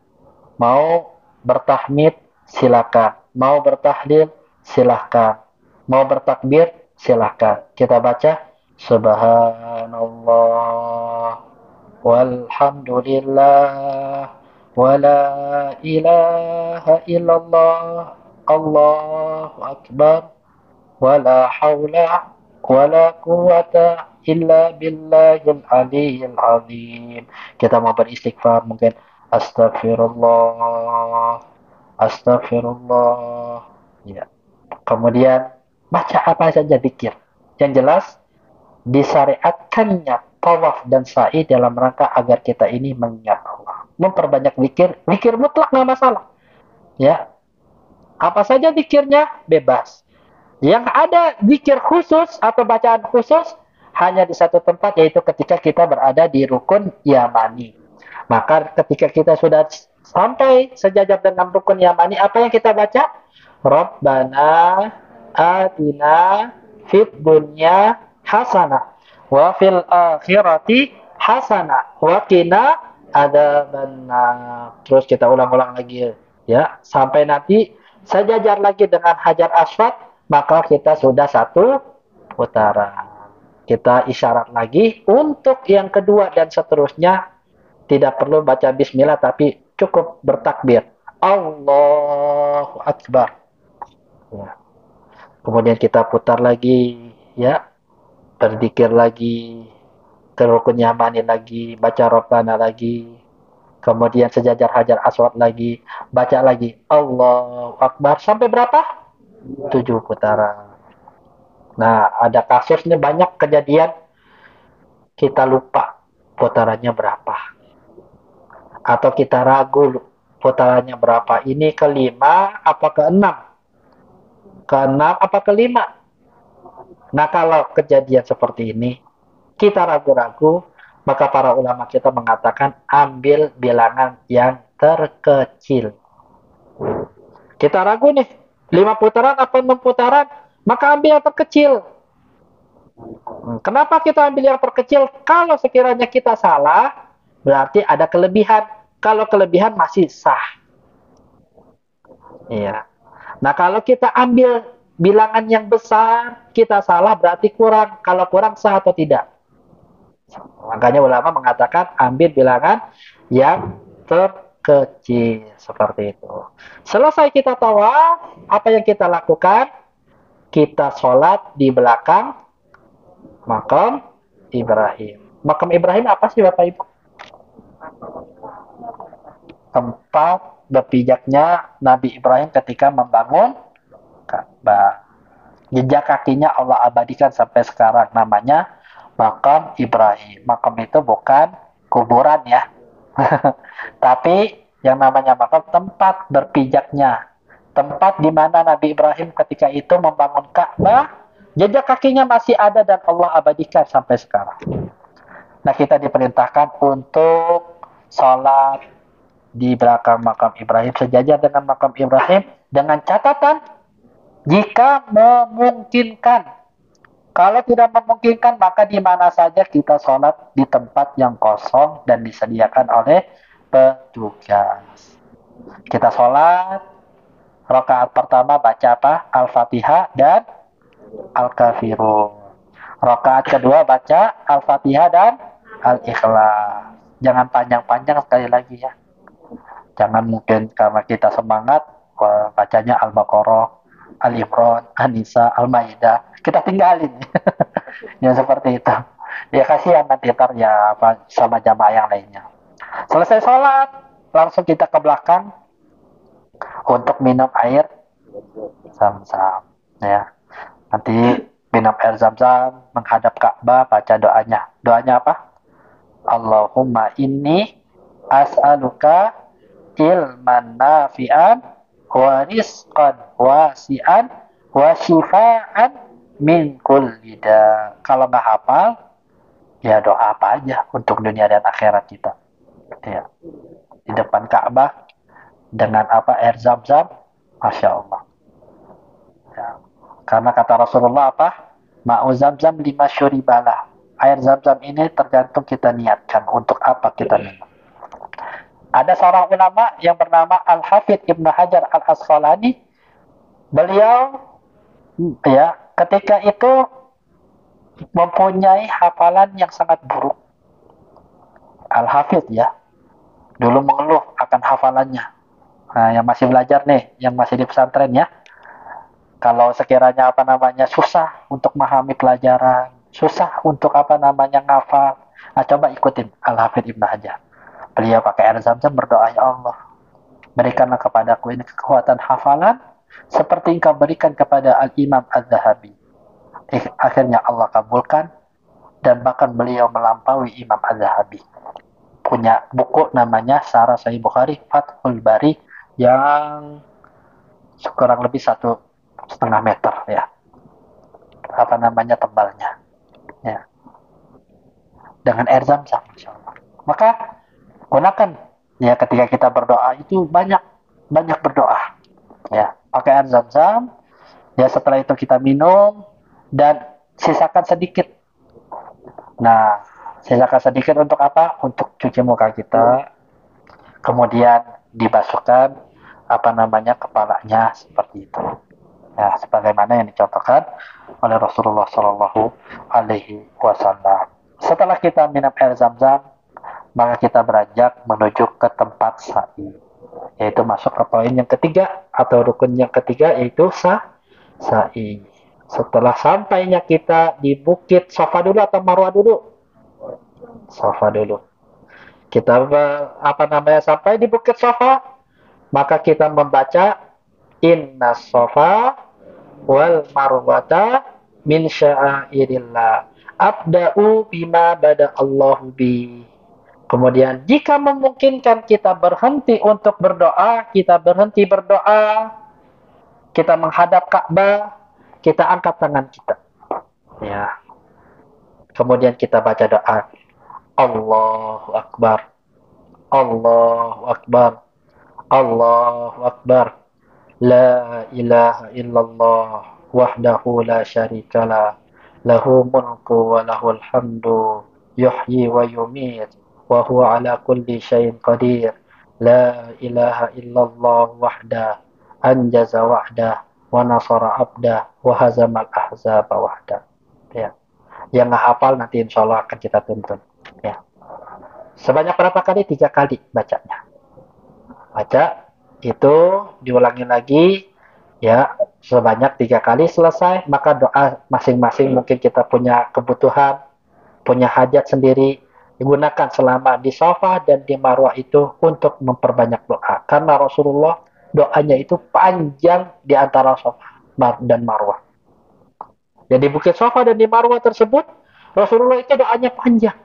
Mau bertahmid, silakan. Mau bertahlil, silakan. Mau bertakbir, silakan. Kita baca Subhanallah walhamdulillah wala ilaha illallah Allahu akbar wala haula wala quwata illa billahil aliyyil azim. Kita mau beristighfar mungkin astagfirullah, astagfirullah. Ya. Kemudian baca apa saja zikir. Yang jelas disyariatkannya tawaf dan sa'i dalam rangka agar kita ini mengingat Allah. Memperbanyak zikir, zikir mutlak nggak masalah. Ya. Apa saja zikirnya bebas. Yang ada zikir khusus atau bacaan khusus hanya di satu tempat, yaitu ketika kita berada di rukun yamani. Maka ketika kita sudah sampai sejajar dengan rukun yamani, apa yang kita baca? Rabbana atina fid dunya hasanah wa fil akhirati hasanah wa qina adzabannar. Terus kita ulang-ulang lagi, ya, sampai nanti sejajar lagi dengan Hajar Aswad, maka kita sudah satu putaran. Kita isyarat lagi untuk yang kedua dan seterusnya. Tidak perlu baca bismillah, tapi cukup bertakbir. Allahu Akbar. Ya. Kemudian kita putar lagi, ya. Berzikir lagi. Ke rukun yamani lagi. Baca Rabbana lagi. Kemudian sejajar Hajar Aswad lagi. Baca lagi. Allahu Akbar. Sampai berapa? 7 putaran. Nah, ada kasus nih banyak kejadian kita lupa putarannya berapa. Atau kita ragu putarannya berapa. Ini kelima apa keenam? Keenam apa kelima? Nah, kalau kejadian seperti ini, kita ragu-ragu, maka para ulama kita mengatakan ambil bilangan yang terkecil. Kita ragu nih, 5 putaran apa 6 putaran? Maka ambil yang terkecil. Kenapa kita ambil yang terkecil? Kalau sekiranya kita salah, berarti ada kelebihan. Kalau kelebihan masih sah. Iya. Nah, kalau kita ambil bilangan yang besar, kita salah berarti kurang. Kalau kurang sah atau tidak? Makanya ulama mengatakan ambil bilangan yang terkecil seperti itu. Selesai kita tawaf, apa yang kita lakukan? Kita sholat di belakang makam Ibrahim. Makam Ibrahim apa sih Bapak Ibu? Tempat berpijaknya Nabi Ibrahim ketika membangun Ka'bah. Jejak kakinya Allah abadikan sampai sekarang, namanya makam Ibrahim. Makam itu bukan kuburan ya. Tapi yang namanya makam tempat berpijaknya. Tempat di mana Nabi Ibrahim ketika itu membangun Ka'bah, jejak kakinya masih ada dan Allah abadikan sampai sekarang. Nah, kita diperintahkan untuk sholat di belakang makam Ibrahim sejajar dengan makam Ibrahim dengan catatan jika memungkinkan. Kalau tidak memungkinkan, maka di mana saja kita sholat di tempat yang kosong dan disediakan oleh petugas. Kita sholat, rakaat pertama baca apa? Al-Fatihah dan Al-Kafirun. Rakaat kedua baca Al-Fatihah dan Al-Ikhlas. Jangan panjang-panjang sekali lagi ya. Jangan mungkin karena kita semangat, bacanya Al-Baqarah, Al-Imran, An-Nisa, Al-Maidah. Kita tinggalin. Ya seperti itu. Ya kasihan nanti ntar ya apa sama jamaah yang lainnya. Selesai sholat, langsung kita ke belakang untuk minum air zam-zam. Ya. Nanti minum air zam-zam, menghadap Ka'bah, baca doanya. Doanya apa? Allahumma inni as'aluka ilman nafi'an wa rizqan wasi'an wa shifaan min kulli da. Kalau nggak hafal, ya doa apa aja untuk dunia dan akhirat kita. Ya. Di depan Ka'bah dengan apa air zam-zam, Masya Allah. Ya. Karena kata Rasulullah apa? Ma'u zam-zam lima syuribalah. Air zam-zam ini tergantung kita niatkan untuk apa kita minum. Ada seorang ulama yang bernama Al-Hafidh Ibnu Hajar Al-Asqalani. Beliau ya ketika itu mempunyai hafalan yang sangat buruk. Al-Hafidh ya dulu mengeluh akan hafalannya. Nah, yang masih belajar nih, yang masih di pesantren ya, kalau sekiranya apa namanya susah untuk memahami pelajaran, susah untuk apa namanya ngafal, nah coba ikutin Al-Hafidh Ibnu Hajar. Beliau pakai air zam-zam berdoa, ya Allah, berikanlah kepadaku ini kekuatan hafalan seperti engkau berikan kepada Al-Imam Az-Zahabi. Akhirnya Allah kabulkan dan bahkan beliau melampaui Imam Az-Zahabi. Punya buku namanya Syarah Sahih Bukhari Fathul Bari yang kurang lebih 1,5 meter ya. Apa namanya tebalnya. Ya. Dengan air zam-zam, Masya Allah. Maka gunakan ya ketika kita berdoa itu banyak berdoa. Ya, pakai air zam-zam. Ya setelah itu kita minum dan sisakan sedikit. Nah, sisakan sedikit untuk apa? Untuk cuci muka kita. Kemudian dibasuhkan apa namanya kepalanya seperti itu. Ya, sebagaimana yang dicontohkan oleh Rasulullah Shallallahu Alaihi Wasallam. Setelah kita minum air zam-zam, maka kita beranjak menuju ke tempat sa'i, yaitu masuk ke poin yang ketiga atau rukun yang ketiga, yaitu sa'i. Setelah sampainya kita di bukit Safa dulu atau Marwah dulu? Safa dulu. Kita apa namanya sampai di bukit Safa, maka kita membaca Inna Safa wal marwata min sya'airillah. Abda'u bima bada Allahu bi. Kemudian jika memungkinkan kita berhenti untuk berdoa, kita berhenti berdoa, kita menghadap Ka'bah, kita angkat tangan kita. Ya. Kemudian kita baca doa. Allahu Akbar. Allahu Akbar. Allahu Akbar. La ilaha illallah wahdahu la syarikalah. Lahu mulku wa lahul hamdu. Yuhyi wa yumit. Wa huwa ala kulli syai'in qadir. La ilaha illallah wahdah. Anjaza wahdah. Wa nasara abdah. Wa hazamal ahzaba wahdah. Ya. Yang nggak hafal nanti insya Allah akan kita tuntun. Ya. Sebanyak berapa kali? 3 kali bacanya. Baca itu diulangi lagi ya sebanyak 3 kali selesai, maka doa masing-masing mungkin kita punya kebutuhan, punya hajat sendiri, digunakan selama di Safa dan di Marwah itu untuk memperbanyak doa. Karena Rasulullah doanya itu panjang di antara Safa dan Marwah. Jadi Bukit Safa dan di Marwah tersebut Rasulullah itu doanya panjang.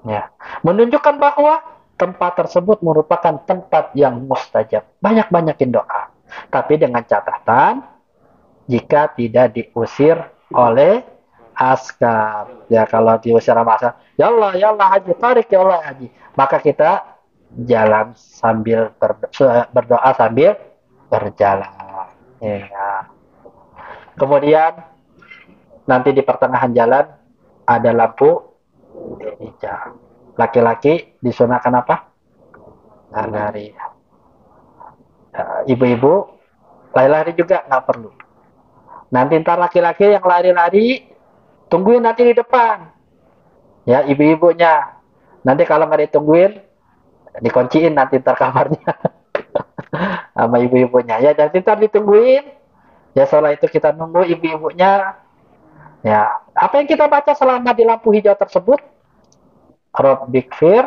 Ya, menunjukkan bahwa tempat tersebut merupakan tempat yang mustajab. Banyak-banyakin doa. Tapi dengan catatan, jika tidak diusir oleh askar. Ya, kalau diusir sama askar, ya Allah haji, tarik ya Allah haji. Maka kita jalan sambil berdoa sambil berjalan. Ya. Kemudian, nanti di pertengahan jalan, ada lampu hijau. Laki-laki disunahkan apa? Lari. Ibu-ibu lari-lari juga nggak perlu. Nanti ntar laki-laki yang lari-lari tungguin nanti di depan. Ya ibu-ibunya. Nanti kalau nggak ditungguin dikunciin nanti ntar kamarnya sama ibu-ibunya. Ya nanti ntar ditungguin. Ya setelah itu kita nunggu ibu-ibunya. Ya apa yang kita baca selama di lampu hijau tersebut? Rabbikfir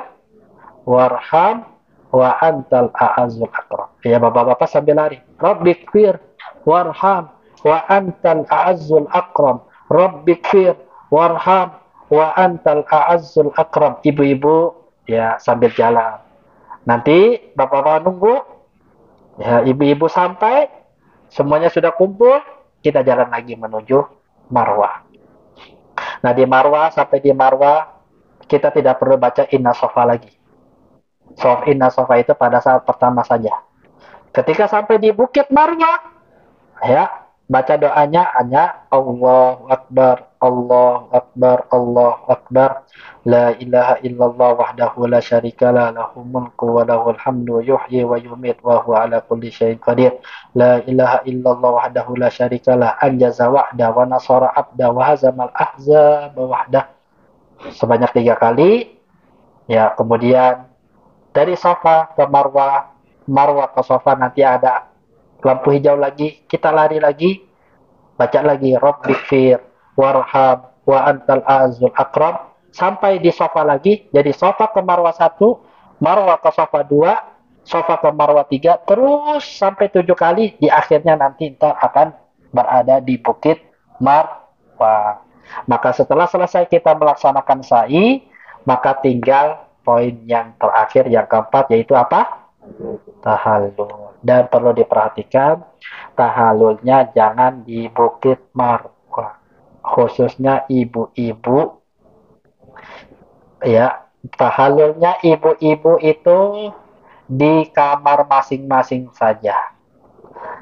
warham wa antal a'azzul akram. Ya bapak-bapak sambil lari. Rabbikfir warham wa antal a'azzul akram. Rabbikfir warham wa antal a'azzul akram. Ibu-ibu ya sambil jalan. Nanti bapak-bapak nunggu ya ibu-ibu sampai semuanya sudah kumpul, kita jalan lagi menuju Marwah. Nah di Marwah sampai di Marwah kita tidak perlu baca Inna Safa lagi. Inna Safa itu pada saat pertama saja. Ketika sampai di Bukit Marwah, ya baca doanya hanya Allahu Akbar, Allahu Akbar, Allahu Akbar. La ilaha illallah wahdahu la syarikalah, lahu mulku wa lahul hamdu, yuhyi wa yumit wa huwa ala kulli syai'in qadir. La ilaha illallah wahdahu la syarikalah, anjaza wahda wa nasara abda wa hazamal ahzab wahdah. Sebanyak 3 kali. Ya, kemudian dari Safa ke Marwah, Marwah ke Safa nanti ada lampu hijau lagi, kita lari lagi, baca lagi Rabbikfir warham wa antal azul akram, sampai di Safa lagi. Jadi Safa ke Marwah 1, Marwah ke Safa 2, Safa ke Marwah 3, terus sampai 7 kali. Di akhirnya nanti kita akan berada di Bukit Marwah. Maka setelah selesai kita melaksanakan sa'i, maka tinggal poin yang terakhir, yang keempat, yaitu apa? Tahallul. Dan perlu diperhatikan, tahallulnya jangan di Bukit Marwah. Khususnya ibu-ibu. Ya, tahallulnya ibu-ibu itu di kamar masing-masing saja.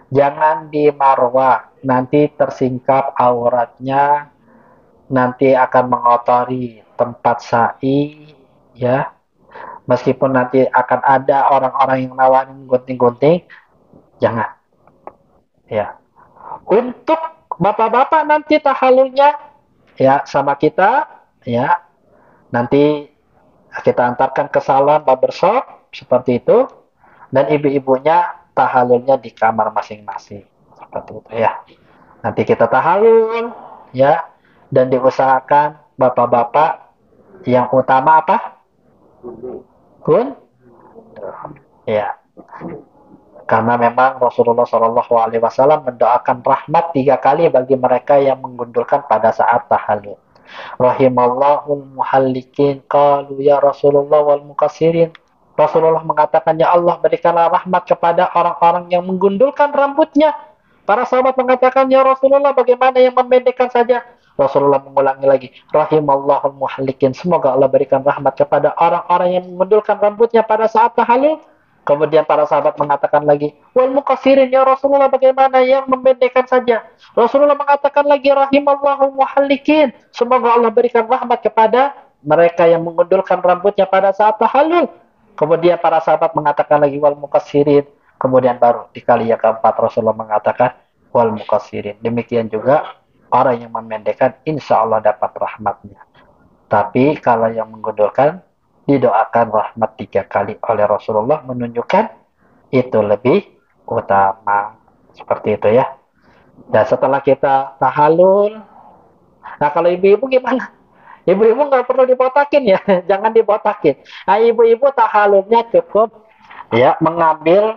Jangan di Marwah, nanti tersingkap auratnya, nanti akan mengotori tempat sa'i, ya. Meskipun nanti akan ada orang-orang yang nawarin gunting-gunting, jangan. Ya. Untuk bapak-bapak nanti tahallulnya ya sama kita, ya. Nanti kita antarkan ke salon barbershop seperti itu, dan ibu-ibunya tahallulnya di kamar masing-masing. Seperti itu ya. Nanti kita tahallul, ya. Dan diusahakan bapak-bapak yang utama apa? Ya. Karena memang Rasulullah Shallallahu Alaihi Wasallam mendoakan rahmat 3 kali bagi mereka yang menggundulkan pada saat tahallul. Rahimallahul muhallikin qalu ya Rasulullah wal muqassirin. Rasulullah mengatakan, ya Allah berikanlah rahmat kepada orang-orang yang menggundulkan rambutnya. Para sahabat mengatakan, ya Rasulullah bagaimana yang memendekkan saja? Rasulullah mengulangi lagi, rahimallahul muhallikin. Semoga Allah berikan rahmat kepada orang-orang yang menggundulkan rambutnya pada saat tahallul. Kemudian para sahabat mengatakan lagi, wal muqassirin, ya Rasulullah bagaimana yang memendekkan saja? Rasulullah mengatakan lagi, rahimallahu muhallikin. Semoga Allah berikan rahmat kepada mereka yang mengundulkan rambutnya pada saat tahallul. Kemudian para sahabat mengatakan lagi, wal muqassirin. Kemudian baru di kali yang keempat Rasulullah mengatakan, wal muqassirin. Demikian juga orang yang memendekkan, insya Allah dapat rahmatnya. Tapi kalau yang mengundulkan, didoakan rahmat 3 kali oleh Rasulullah, menunjukkan itu lebih utama. Seperti itu ya. Dan setelah kita tahallul, nah kalau ibu-ibu gimana? Ibu-ibu nggak perlu dibotakin ya, jangan dibotakin. Nah, ibu-ibu tahallulnya cukup ya mengambil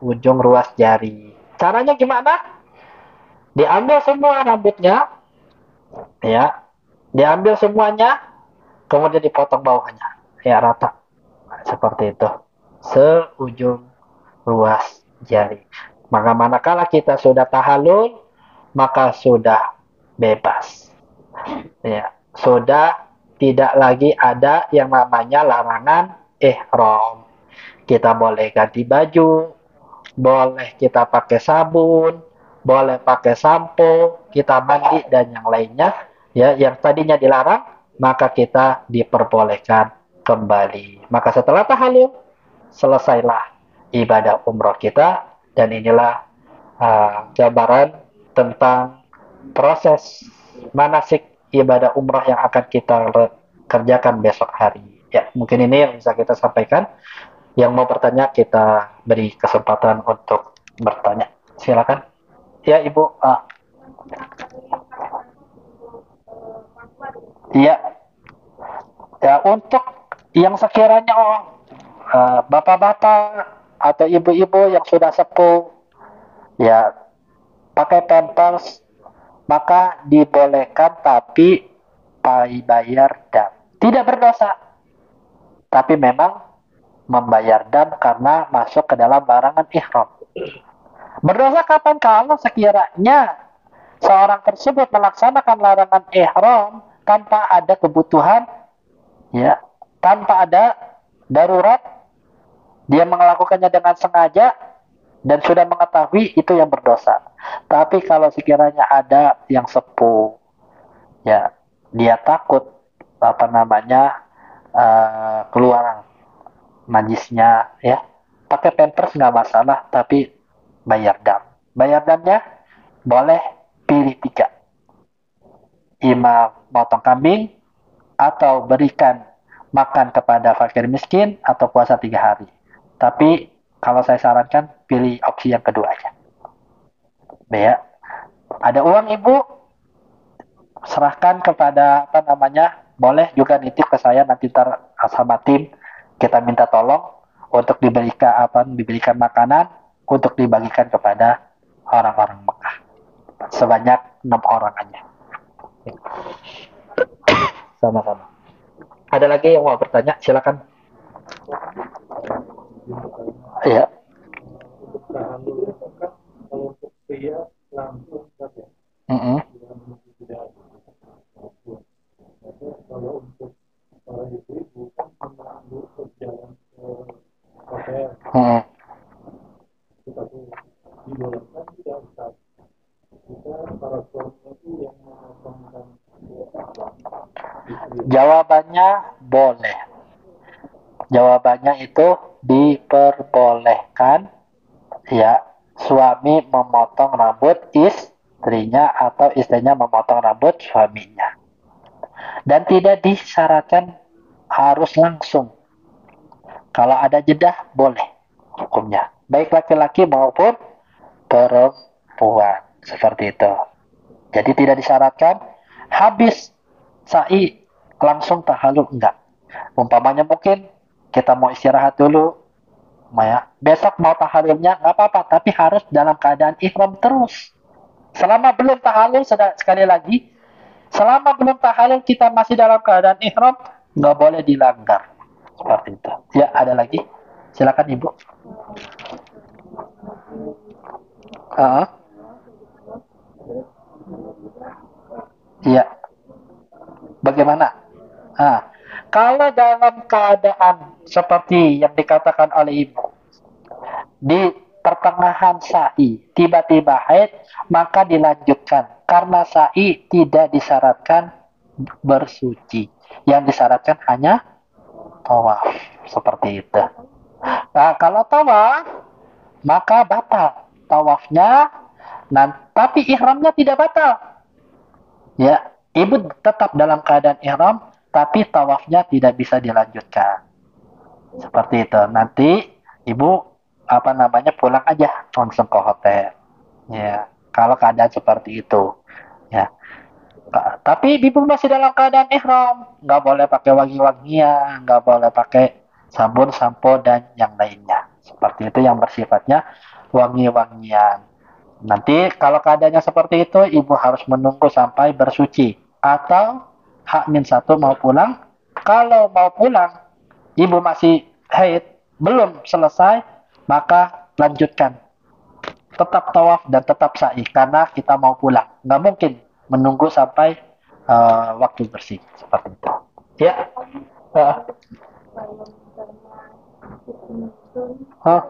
ujung ruas jari. Caranya gimana? Diambil semua rambutnya, ya, diambil semuanya, kemudian dipotong bawahnya, ya rata, seperti itu, seujung ruas jari. Maka manakala kita sudah tahallul, maka sudah bebas. Ya, sudah tidak lagi ada yang namanya larangan ihram. Kita boleh ganti baju, boleh kita pakai sabun, boleh pakai sampo, kita mandi dan yang lainnya. Ya, yang tadinya dilarang, maka kita diperbolehkan kembali. Maka setelah tahallul, selesailah ibadah umroh kita. Dan inilah gambaran tentang proses manasik ibadah umrah yang akan kita kerjakan besok hari. Ya, mungkin ini yang bisa kita sampaikan. Yang mau bertanya, kita beri kesempatan untuk bertanya. Silakan. Ya, Ibu. Iya. Ya, untuk yang sekiranya bapak-bapak atau ibu-ibu yang sudah sepuh, ya, pakai pampers, maka dibolehkan, tapi bayar dam. Tidak berdosa, tapi memang membayar dam karena masuk ke dalam larangan ihram. Berdosa kapan? Kalau sekiranya seorang tersebut melaksanakan larangan ihram tanpa ada kebutuhan, ya, tanpa ada darurat, dia melakukannya dengan sengaja dan sudah mengetahui, itu yang berdosa. Tapi kalau sekiranya ada yang sepuh, ya, dia takut keluar najisnya, ya, pakai pampers nggak masalah, tapi bayar dam. Bayar damnya boleh pilih 3. Ima potong kambing, atau berikan makan kepada fakir miskin, atau puasa 3 hari. Tapi kalau saya sarankan pilih opsi yang kedua aja. Ya, ada uang ibu, serahkan kepada boleh juga nitip ke saya, nanti sama tim kita minta tolong untuk diberikan makanan untuk dibagikan kepada orang-orang Mekah sebanyak 6 orang aja. Sama-sama. Ada lagi yang mau bertanya? Silakan. Iya. Untuk pria langsung saja. Kalau untuk para ibu-ibu kan menunggu berjalan ke hotel. Tetapi dibolehkan tidak Ustaz. Kita para suami itu yang memotongkan. Jawabannya boleh. Jawabannya itu diperbolehkan, ya, suami memotong rambut istrinya atau istrinya memotong rambut suaminya. Dan tidak disyaratkan harus langsung. Kalau ada jeda, boleh hukumnya. Baik laki-laki maupun perempuan. Seperti itu. Jadi tidak disyaratkan habis sa'i langsung tahallul, enggak. Umpamanya mungkin kita mau istirahat dulu, Besok mau tahallulnya nggak apa-apa, tapi harus dalam keadaan ihram terus. Selama belum tahallul, sekali lagi, selama belum tahallul kita masih dalam keadaan ihram, nggak boleh dilanggar. Seperti itu. Ya, ada lagi? Silakan Ibu. Ah, iya. Bagaimana? Ah, kalau dalam keadaan seperti yang dikatakan oleh Ibu, di pertengahan sa'i tiba-tiba haid, maka dilanjutkan karena sa'i tidak disyaratkan bersuci, yang disyaratkan hanya tawaf, seperti itu. Nah, kalau tawaf maka batal tawafnya, tapi ihramnya tidak batal. Ya, ibu tetap dalam keadaan ihram, tapi tawafnya tidak bisa dilanjutkan. Seperti itu. Nanti ibu pulang aja langsung ke hotel. Ya, kalau keadaan seperti itu. Ya. Tapi ibu masih dalam keadaan ihram, nggak boleh pakai wangi-wangian, nggak boleh pakai sabun, sampo dan yang lainnya. Seperti itu yang bersifatnya wangi-wangian. Nanti kalau keadaannya seperti itu, ibu harus menunggu sampai bersuci atau H-1 mau pulang. Kalau mau pulang, ibu masih haid, belum selesai, maka lanjutkan. Tetap tawaf dan tetap sa'i karena kita mau pulang. Nggak mungkin menunggu sampai waktu bersih seperti itu. Ya. Uh, uh,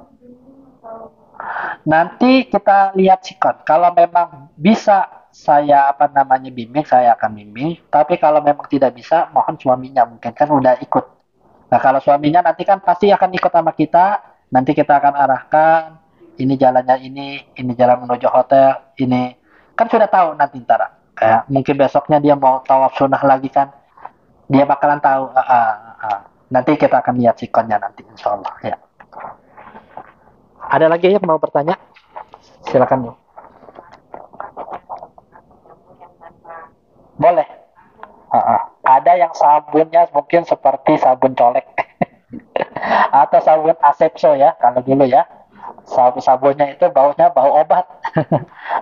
Nanti kita lihat sikon. Kalau memang bisa saya bimbing, saya akan bimbing. Tapi kalau memang tidak bisa, mohon suaminya mungkin kan udah ikut. Nah, kalau suaminya nanti kan pasti akan ikut sama kita. Nanti kita akan arahkan, ini jalannya ini jalan menuju hotel, ini kan sudah tahu nanti ntar. Kayak mungkin besoknya dia mau tawaf sunnah lagi kan, dia bakalan tahu. Nanti kita akan lihat sikonnya nanti, insya Allah. Ya. Ada lagi yang mau bertanya? Silakan. Boleh. Ada yang sabunnya mungkin seperti sabun colek atau sabun asepso ya, kalau dulu ya. Sabunnya itu baunya bau obat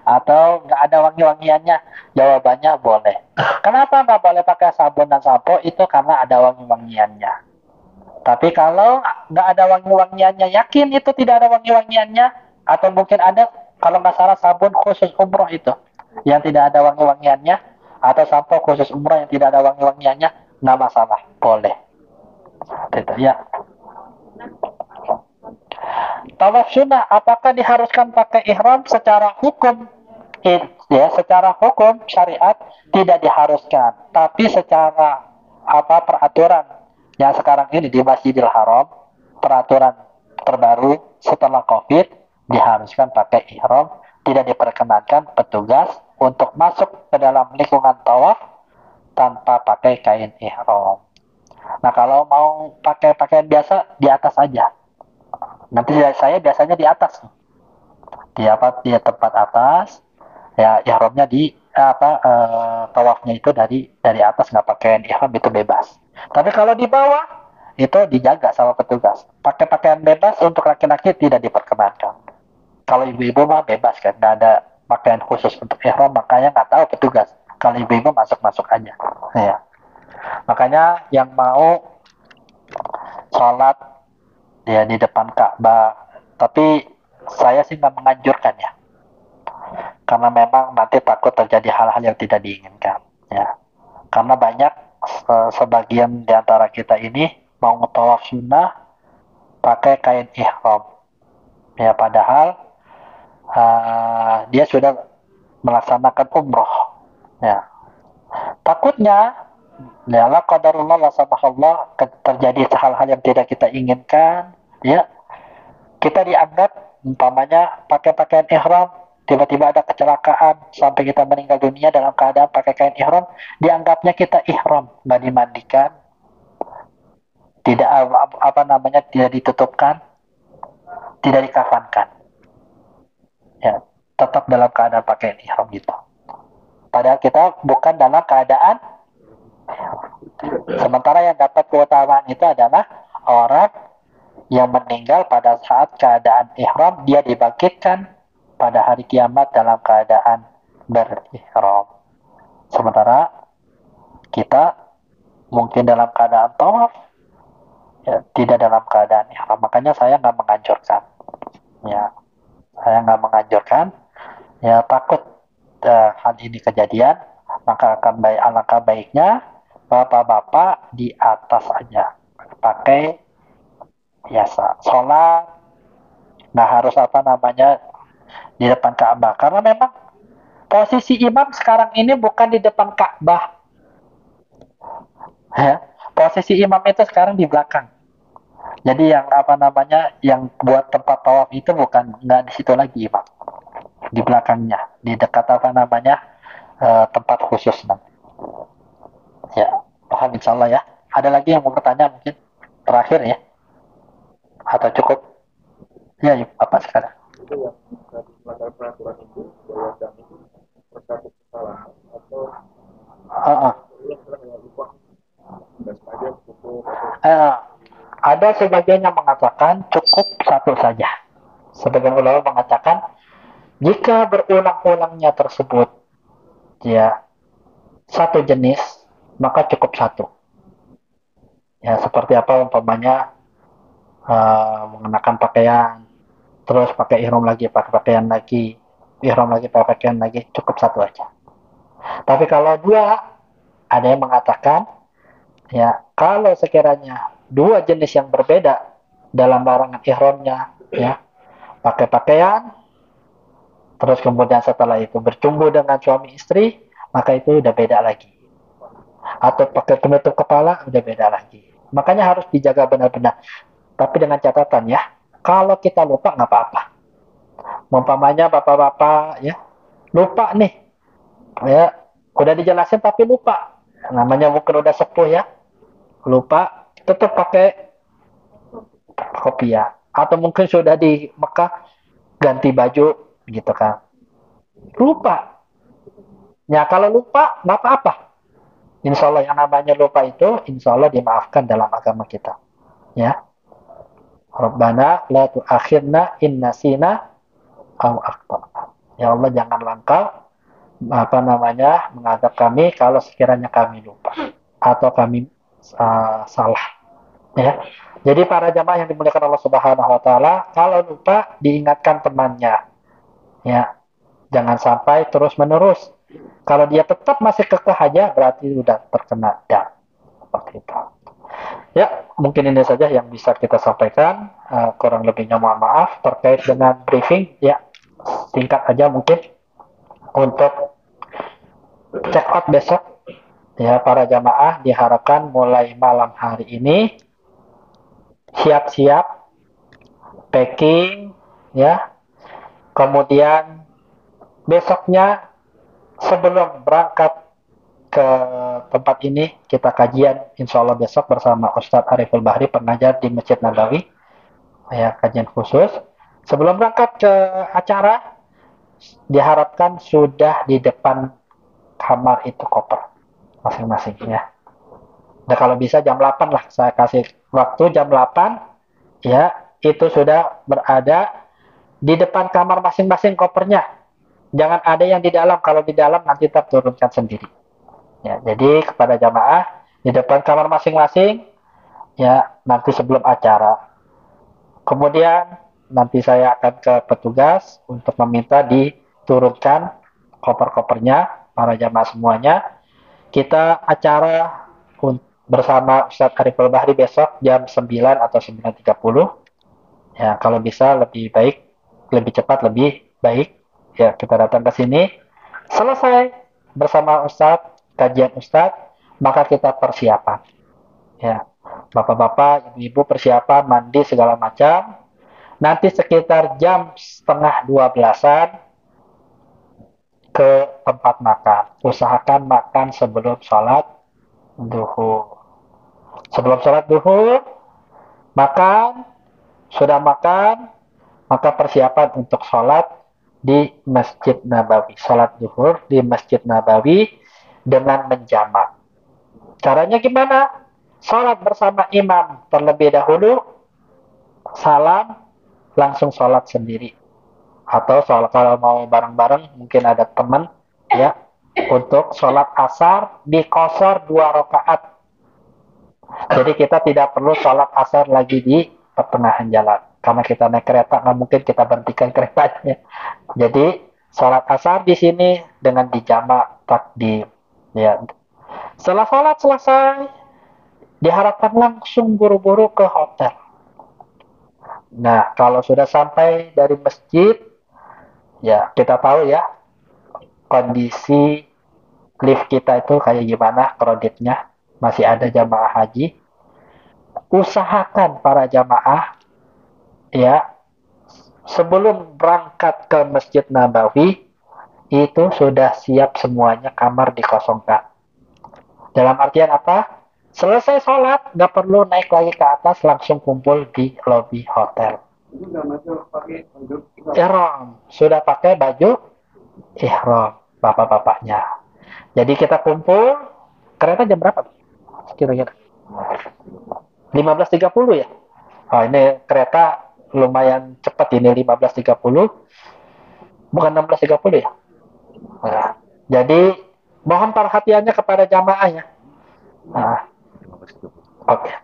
atau nggak ada wangi-wangiannya. Jawabannya boleh. Kenapa nggak boleh pakai sabun dan sampo? Itu karena ada wangi-wangiannya. Tapi kalau nggak ada wangi-wangiannya, yakin itu tidak ada wangi-wangiannya, atau mungkin ada, kalau nggak salah sabun khusus umroh itu yang tidak ada wangi-wangiannya, atau sampo khusus umroh yang tidak ada wangi-wangiannya, nggak masalah, boleh. Itu ya. Tawaf sunnah, apakah diharuskan pakai ihram? Secara hukum, secara hukum syariat tidak diharuskan, tapi secara peraturan yang sekarang ini di Masjidil Haram, peraturan terbaru setelah COVID, diharuskan pakai ihram, tidak diperkenankan petugas untuk masuk ke dalam lingkungan tawaf tanpa pakai kain ihram. Nah, kalau mau pakai pakaian biasa, di atas aja. Nanti saya biasanya di atas, di tempat atas, ya ihramnya di tawafnya itu dari atas, nggak pakai ihram, itu bebas. Tapi kalau di bawah itu dijaga sama petugas. Pakai pakaian bebas untuk laki-laki tidak diperkenankan. Kalau ibu-ibu mah bebas kan, nggak ada pakaian khusus untuk ihram, makanya nggak tahu petugas. Kalau ibu-ibu masuk aja. Ya. Makanya yang mau sholat ya di depan Ka'bah, tapi saya sih nggak menganjurkan ya, karena memang nanti takut terjadi hal-hal yang tidak diinginkan ya. Karena banyak sebagian di antara kita ini mau tawaf sunnah pakai kain ihram ya, padahal dia sudah melaksanakan umroh ya. Takutnya ya la qadarullah la samahallah, terjadi hal-hal yang tidak kita inginkan ya. Kita dianggap umpamanya pakai pakaian ihram, tiba-tiba ada kecelakaan sampai kita meninggal dunia dalam keadaan pakai kain ihram, dianggapnya kita ihram, nggak dimandikan, tidak tidak ditutupkan, tidak dikafankan ya, tetap dalam keadaan pakai ihram gitu, padahal kita bukan dalam keadaan. Sementara yang dapat keutamaan itu adalah orang yang meninggal pada saat keadaan ihram, dia dibangkitkan pada hari kiamat dalam keadaan berihram. Sementara kita mungkin dalam keadaan tawaf, ya, tidak dalam keadaan ihram. Makanya saya nggak menganjurkan. Ya, saya nggak menganjurkan. Ya, takut hal ini kejadian, maka akan alangkah baiknya bapak-bapak di atas aja, pakai biasa sholat, nggak harus di depan Ka'bah, karena memang posisi imam sekarang ini bukan di depan Ka'bah, ya. Posisi imam itu sekarang di belakang. Jadi yang buat tempat tawaf itu bukan, nggak di situ lagi imam, di belakangnya, di dekat tempat khusus nanti. Ya, paham insya Allah ya. Ada lagi yang mau bertanya mungkin terakhir ya, atau cukup? Ya, Bapak sekarang. Itu yang tadi melanggar peraturan itu bahwa dam itu persatu kesalahan atau lupa nggak sengaja pukul Ada sebagian yang mengatakan cukup satu saja. Sebagian ulama mengatakan jika berulang-ulangnya tersebut ya satu jenis, maka cukup satu. Ya, seperti apa umpamanya mengenakan pakaian, terus pakai ihram lagi, pakai pakaian lagi, ihram lagi, pakai pakaian lagi, cukup satu aja. Tapi kalau dua, ada yang mengatakan ya kalau sekiranya dua jenis yang berbeda dalam larangan ihramnya, ya pakai pakaian, terus kemudian setelah itu bercumbu dengan suami istri, maka itu udah beda lagi. Atau pakai penutup kepala, udah beda lagi. Makanya harus dijaga benar-benar. Tapi dengan catatan ya, kalau kita lupa nggak apa-apa. Umpamanya bapak-bapak ya lupa nih, ya udah dijelasin tapi lupa. Namanya mungkin udah sepuh ya, lupa, tetap pakai kopiah. Atau mungkin sudah di Mekah ganti baju gitu kan. Lupa. Ya kalau lupa nggak apa-apa. Insya Allah yang namanya lupa itu insya Allah dimaafkan dalam agama kita. Ya. Rabbana la tu'akhirna in nasina aw akhtana. Ya Allah jangan langkah mengadab kami kalau sekiranya kami lupa atau kami salah. Ya. Jadi para jamaah yang dimuliakan Allah Subhanahu wa taala, kalau lupa diingatkan temannya. Ya. Jangan sampai terus-menerus. Kalau dia tetap masih kekeh aja berarti sudah terkena dam. Seperti itu. Ya, mungkin ini saja yang bisa kita sampaikan. Kurang lebihnya mohon maaf terkait dengan briefing. Ya, singkat aja mungkin untuk check out besok. Ya, para jamaah diharapkan mulai malam hari ini siap-siap packing, ya. Kemudian besoknya sebelum berangkat ke tempat ini kita kajian insya Allah besok bersama Ustadz Ariful Bahri, pengajar di Masjid Nabawi, ya kajian khusus. Sebelum berangkat ke acara diharapkan sudah di depan kamar itu koper masing-masing ya. Nah kalau bisa jam 8 lah, saya kasih waktu jam 8 ya, itu sudah berada di depan kamar masing-masing kopernya. Jangan ada yang di dalam, kalau di dalam nanti turunkan sendiri. Ya, jadi kepada jamaah di depan kamar masing-masing ya nanti sebelum acara. Kemudian nanti saya akan ke petugas untuk meminta diturunkan koper-kopernya para jamaah semuanya. Kita acara bersama Ustadz Ariful Bahri besok jam 9 atau 9.30. Ya, kalau bisa lebih baik, lebih cepat lebih baik. Ya, kita datang ke sini. Selesai bersama Ustadz kajian Ustadz, maka kita persiapan. Ya, bapak-bapak, ibu-ibu persiapan, mandi segala macam. Nanti sekitar jam setengah 12-an ke tempat makan. Usahakan makan sebelum sholat duhur. Sebelum sholat duhur, makan, sudah makan, maka persiapan untuk sholat di Masjid Nabawi. Sholat duhur di Masjid Nabawi dengan menjamak. Caranya gimana? Sholat bersama imam terlebih dahulu, salam, langsung sholat sendiri. Atau kalau mau bareng-bareng, mungkin ada teman, ya, untuk sholat asar dikosor 2 rakaat. Jadi kita tidak perlu sholat asar lagi di pertengahan jalan. Karena kita naik kereta, nggak mungkin kita berhentikan keretanya. Jadi sholat asar di sini dengan dijamak takdim. Ya. Setelah sholat selesai, diharapkan langsung buru-buru ke hotel. Nah, kalau sudah sampai dari masjid, ya kita tahu ya kondisi lift kita itu kayak gimana kreditnya. Masih ada jamaah haji. Usahakan para jamaah, ya, sebelum berangkat ke Masjid Nabawi itu sudah siap semuanya, kamar dikosongkan. Dalam artian apa? Selesai sholat, nggak perlu naik lagi ke atas, langsung kumpul di lobi hotel. Itu udah masuk pakai baju Ihram, sudah pakai baju ihram, bapak-bapaknya. Jadi kita kumpul, kereta jam berapa? Kira-kira 15.30 ya? Oh, ini kereta lumayan cepat ini, 15.30. Bukan 16.30 ya? Nah, jadi mohon perhatiannya kepada jamaahnya. Nah, oke.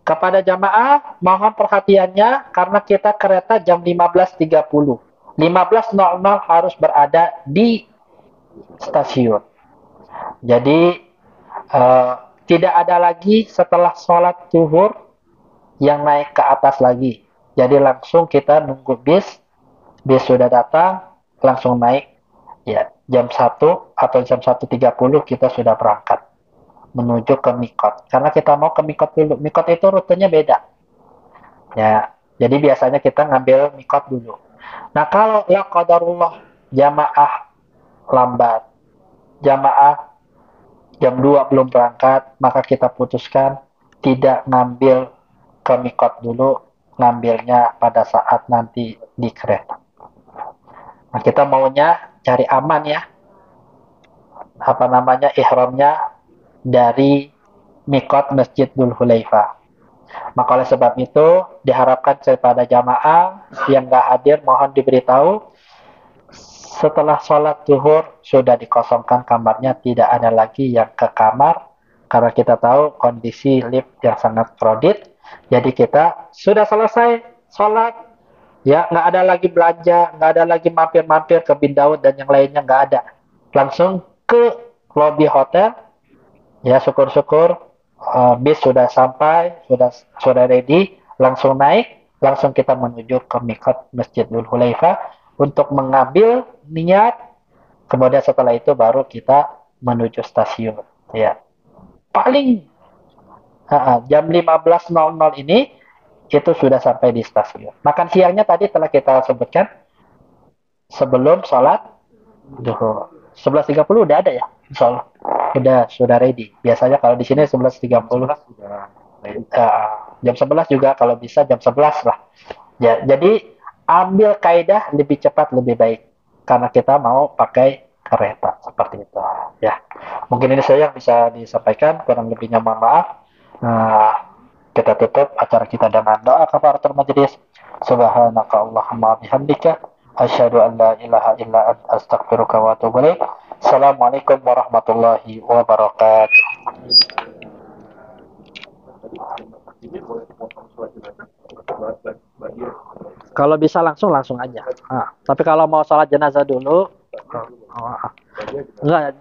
Kepada jamaah, mohon perhatiannya karena kita kereta jam 15.30. 15.00 harus berada di stasiun. Jadi tidak ada lagi setelah sholat zuhur yang naik ke atas lagi. Jadi langsung kita nunggu bis. Bis sudah datang, langsung naik. Ya, jam 1 atau jam 1.30 kita sudah berangkat menuju ke Mikot. Karena kita mau ke Mikot dulu. Mikot itu rutenya beda. Ya, jadi biasanya kita ngambil Mikot dulu. Nah, kalau ya qadarullah jamaah lambat, jamaah jam 2 belum berangkat, maka kita putuskan tidak ngambil ke Mikot dulu, ngambilnya pada saat nanti di kereta. Nah, kita maunya cari aman ya. Apa namanya, ihramnya dari Mikot Masjid Dzul Hulaifah. Maka oleh sebab itu diharapkan kepada jamaah yang nggak hadir mohon diberitahu setelah sholat zuhur sudah dikosongkan kamarnya, tidak ada lagi yang ke kamar karena kita tahu kondisi lift yang sangat crowded. Jadi kita sudah selesai sholat, ya nggak ada lagi belanja, nggak ada lagi mampir-mampir ke Bin Daud dan yang lainnya, nggak ada. Langsung ke lobi hotel. Ya, syukur-syukur bis sudah sampai, sudah ready, langsung naik, langsung kita menuju ke Mikot Masjid Dzul Hulaifah untuk mengambil niat. Kemudian setelah itu baru kita menuju stasiun. Ya, paling jam 15.00 ini itu sudah sampai di stasiun. Makan siangnya tadi telah kita sebutkan sebelum sholat duhur. 11.30 udah ada ya, insya Allah. Sudah ready. Biasanya kalau di sini 11.30 jam 11 juga kalau bisa jam 11 lah. Ya, jadi ambil kaidah lebih cepat lebih baik karena kita mau pakai kereta seperti itu. Ya, mungkin ini saya yang bisa disampaikan, kurang lebihnya mohon maaf. Kita tutup acara kita dengan doa kafaratul majelis. Subhanaka Allahumma bihamdika asyhadu an la ilaha illa anta astaghfiruka wa atubu ilaik. Assalamualaikum warahmatullahi wabarakatuh. Kalau bisa langsung aja. Tapi kalau mau sholat jenazah dulu, enggak,